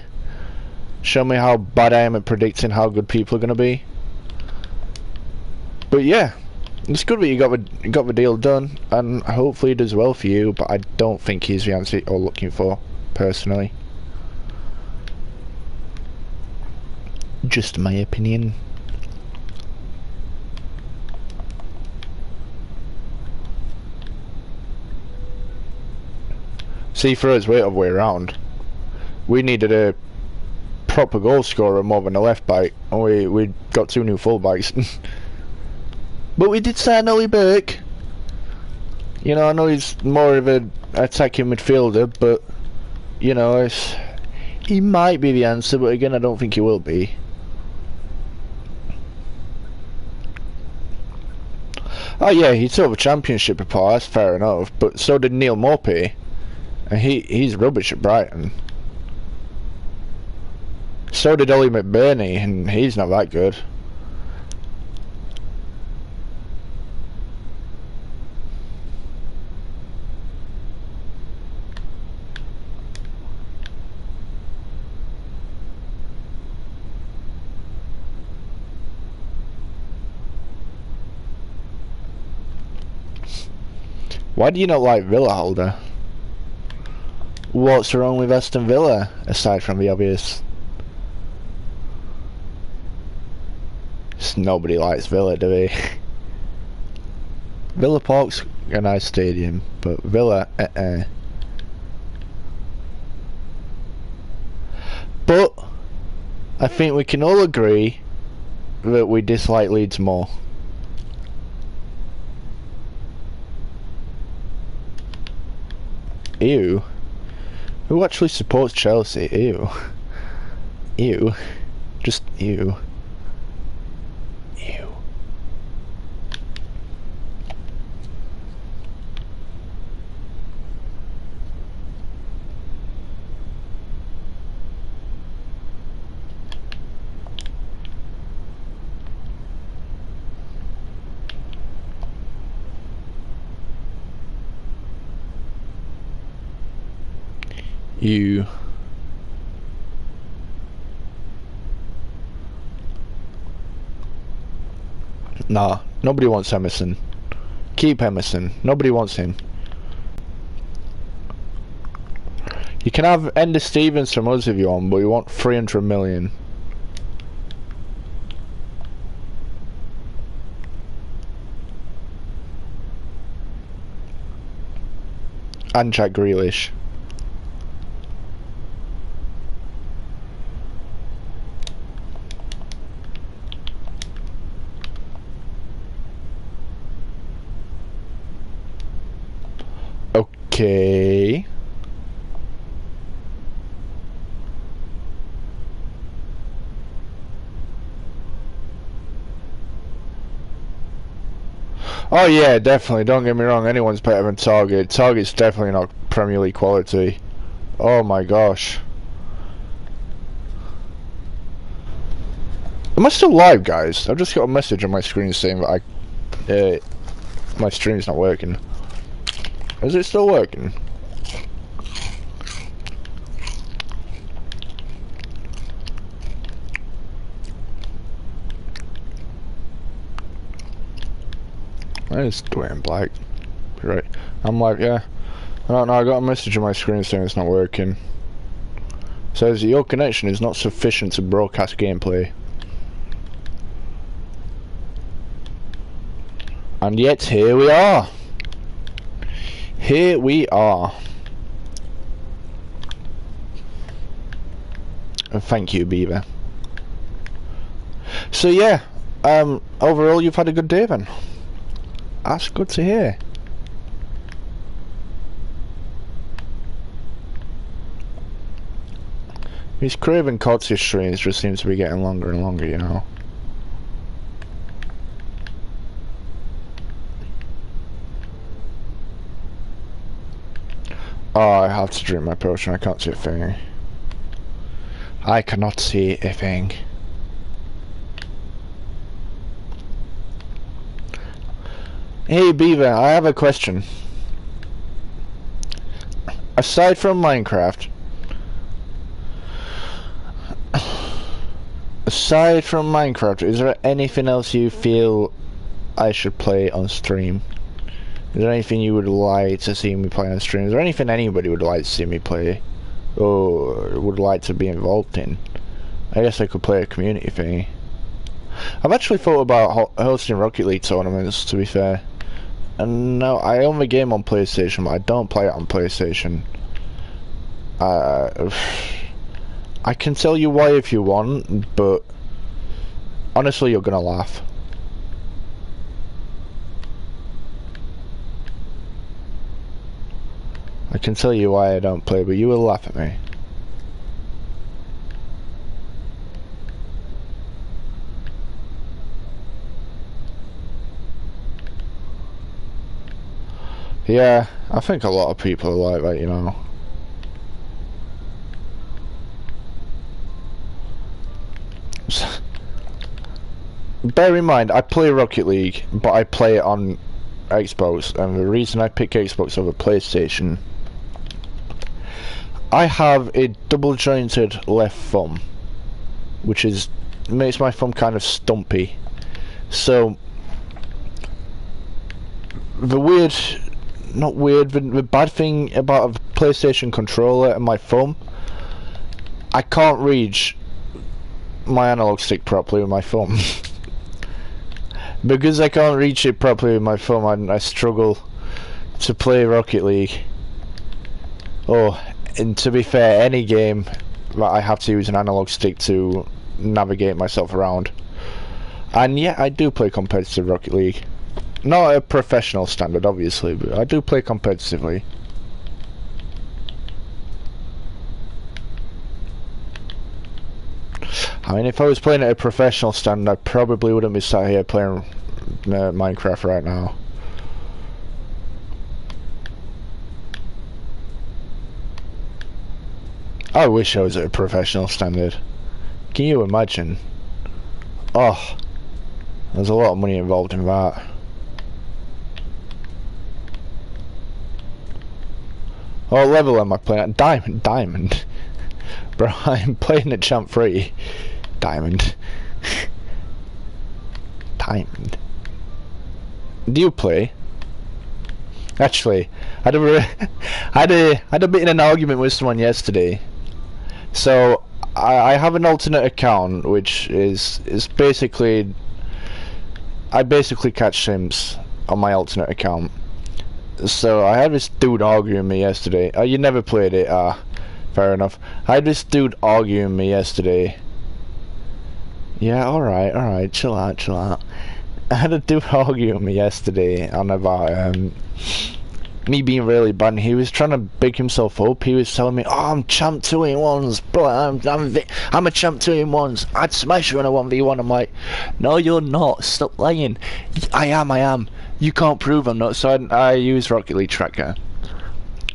show me how bad I am at predicting how good people are going to be. But yeah, it's good that you got the deal done, and hopefully he does well for you, but I don't think he's the answer you're looking for, personally. Just my opinion. See, for us, we're the other way around. We needed a proper goal scorer more than a left back, and we got 2 new full backs. But we did sign Ollie Burke. You know, I know he's more of an attacking midfielder, but you know, he might be the answer, but again, I don't think he will be. Oh yeah, he took the championship apart, that's fair enough, but so did Neil Maupay, and he's rubbish at Brighton. So did Ollie McBurney, and he's not that good. Why do you not like Villa, Holder? What's wrong with Aston Villa, aside from the obvious? Nobody likes Villa, do they? Villa Park's a nice stadium, but Villa, But I think we can all agree that we dislike Leeds more. Ew. Who actually supports Chelsea? Ew. Ew. Just ew. Ew. You. Nah, nobody wants Emerson. Keep Emerson. Nobody wants him. You can have Ender Stevens from us if you want, but we want 300 million. And Jack Grealish. Okay. Oh yeah, definitely. Don't get me wrong. Anyone's better than Target. Target's definitely not Premier League quality. Oh my gosh. Am I still live, guys? I've just got a message on my screen saying that my stream's not working. Is it still working? That is Dwayne Black. Right. I'm like, yeah. I don't know, I got a message on my screen saying it's not working. It says your connection is not sufficient to broadcast gameplay. And yet here we are. Here we are. And thank you, Beaver. So yeah, overall you've had a good day then. That's good to hear. These Craven Cottage streams just seem to be getting longer and longer, you know. Oh, I have to drink my potion, I can't see a thing. I cannot see a thing. Hey Beaver, I have a question. Aside from Minecraft, is there anything else you feel I should play on stream? Is there anything you would like to see me play on stream? Is there anything anybody would like to see me play? Or would like to be involved in? I guess I could play a community thing. I've actually thought about hosting Rocket League tournaments, to be fair. And no, I own the game on PlayStation, but I don't play it on PlayStation. I can tell you why if you want, but honestly you're gonna laugh. I can tell you why I don't play, but you will laugh at me. Yeah, I think a lot of people are like that, you know. Bear in mind, I play Rocket League, but I play it on Xbox, and the reason I pick Xbox over PlayStation, I have a double jointed left thumb, which makes my thumb kind of stumpy. So the bad thing about a PlayStation controller and my thumb, I can't reach my analog stick properly with my thumb. Because I can't reach it properly with my thumb, I struggle to play Rocket League. Oh, and to be fair, any game that I have to use an analog stick to navigate myself around. And yeah, I do play competitive Rocket League. Not a professional standard, obviously, but I do play competitively. I mean, if I was playing at a professional standard, I probably wouldn't be sat here playing Minecraft right now. I wish I was at a professional standard. Can you imagine? Oh, there's a lot of money involved in that. What level am I playing at? Diamond. Bro, I'm playing at Champ 3. Diamond. Diamond. Do you play? Actually, I had a bit of an argument with someone yesterday. So I have an alternate account, which is basically, I basically catch sims on my alternate account. So I had this dude arguing me yesterday. You never played it, fair enough. I had this dude arguing me yesterday. Yeah, alright, chill out. I had a dude arguing me yesterday on about me being really bad, and he was trying to big himself up. He was telling me, oh, I'm champ 2 in 1s, bro, I'm a champ 2 in 1s, I'd smash you in a 1v1. I'm like, no you're not, stop lying. I am. You can't prove I'm not. So I use Rocket League Tracker.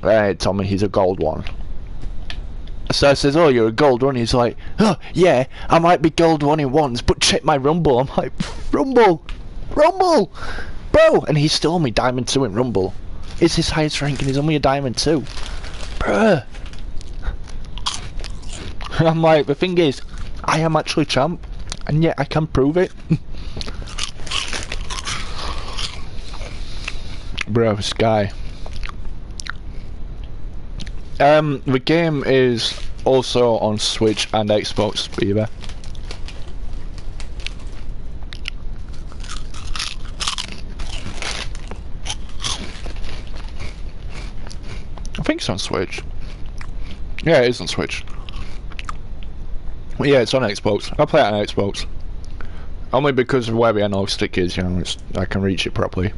It told me he's a gold 1. So I says, oh, you're a gold 1. He's like, oh, yeah, I might be gold 1 in 1s, but check my Rumble. I'm like, Rumble, bro. And he's still only diamond 2 in Rumble. It's his highest rank and he's only a diamond 2. Bruh. And I'm like, the thing is, I am actually champ, and yet I can prove it. Bro, this guy. The game is also on Switch and Xbox, Beaver. I think it's on Switch. Yeah, it is on Switch. But yeah, it's on Xbox. I play it on Xbox. Only because of where the analog stick is, you know, I can reach it properly.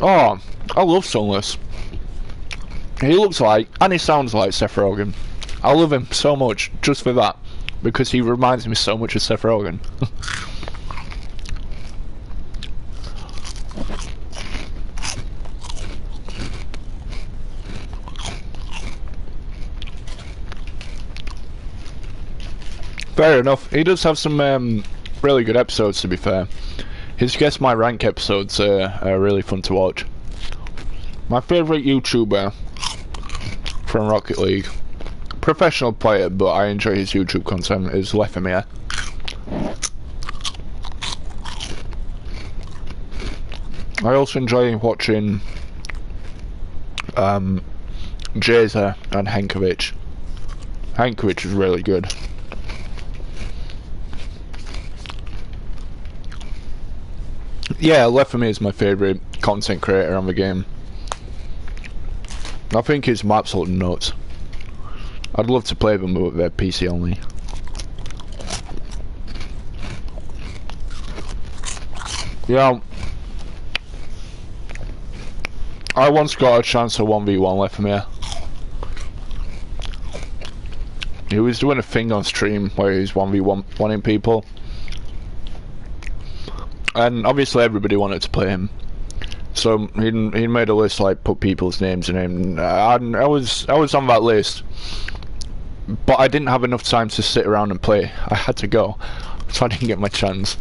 Oh, I love Sunless. He looks like, and he sounds like Seth Rogen. I love him so much just for that, because he reminds me so much of Seth Rogen. Fair enough. He does have some really good episodes, to be fair. His Guess My Rank episodes are really fun to watch. My favourite YouTuber from Rocket League, professional player, but I enjoy his YouTube content, is Lefemir. I also enjoy watching Jazer and Henkovic. Henkovic is really good. Yeah, Lefemir is my favourite content creator on the game. I think he's absolute nuts. I'd love to play them, but they're PC only. Yeah. I once got a chance to 1v1 Lefemir. He was doing a thing on stream where he was 1v1ing people. And obviously everybody wanted to play him. So he made a list, like, put people's names in it, and I was on that list. But I didn't have enough time to sit around and play. I had to go. So I didn't get my chance.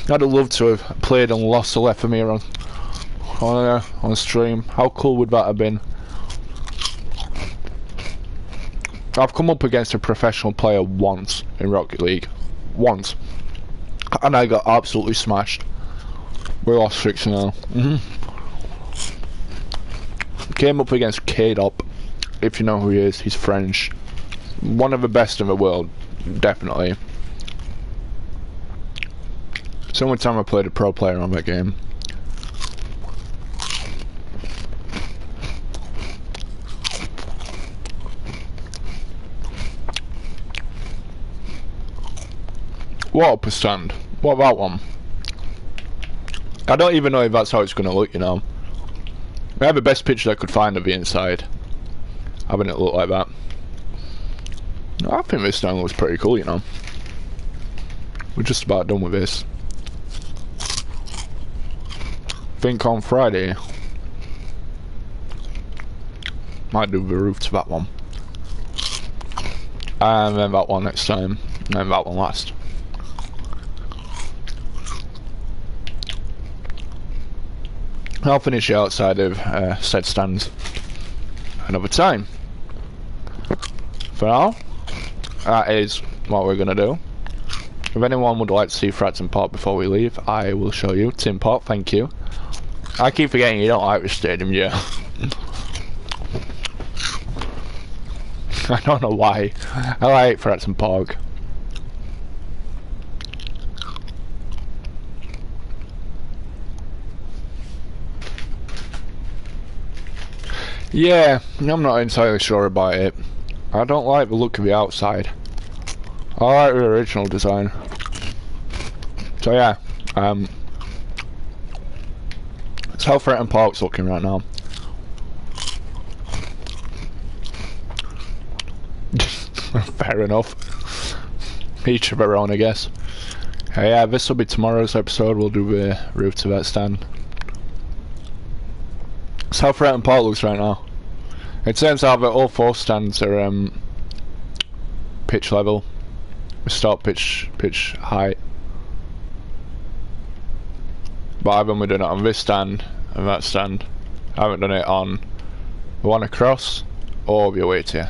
I'd have loved to have played and lost to Lefemir on stream. How cool would that have been? I've come up against a professional player once in Rocket League. Once. And I got absolutely smashed. We lost 6-0. Came up against K-Dop, if you know who he is. He's French. One of the best in the world, definitely. It's the only time I played a pro player on that game. What up a stand? What about one? I don't even know if that's how it's going to look, you know. I have the best picture I could find of the inside, having it look like that. I think this stand looks pretty cool, you know. We're just about done with this. I think on Friday might do the roof to that one, and then that one next time, and then that one last. I'll finish it outside of said stands another time. For now, that is what we're gonna do. If anyone would like to see Fratton Park before we leave, I will show you. Tim Park, thank you. I keep forgetting you don't like the stadium, yeah. I don't know why. I like Fratton Park. Yeah, I'm not entirely sure about it. I don't like the look of the outside. I like the original design. So yeah, it's how Fratton Park's looking right now. Fair enough. Each of their own, I guess. Yeah, this will be tomorrow's episode. We'll do the roof to that stand. That's how Fratton Park looks right now. It turns out that all 4 stands are pitch level. Start pitch height. But I've only done it on this stand and that stand. I haven't done it on the one across or the away tier.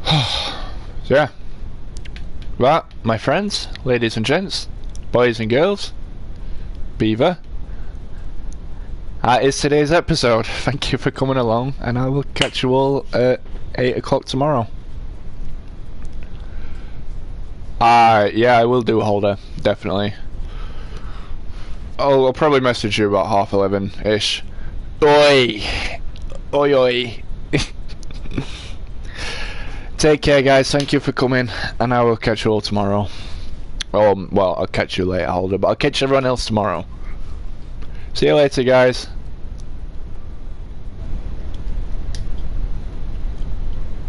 So yeah. That, my friends, ladies and gents, boys and girls, Beaver. That is today's episode. Thank you for coming along, and I will catch you all at 8 o'clock tomorrow. Yeah, I will do a holder, definitely. I'll probably message you about 11:30-ish. Oi! Oi oi! Take care, guys. Thank you for coming, and I will catch you all tomorrow. Well, I'll catch you later, holder, but I'll catch everyone else tomorrow. See you later, guys.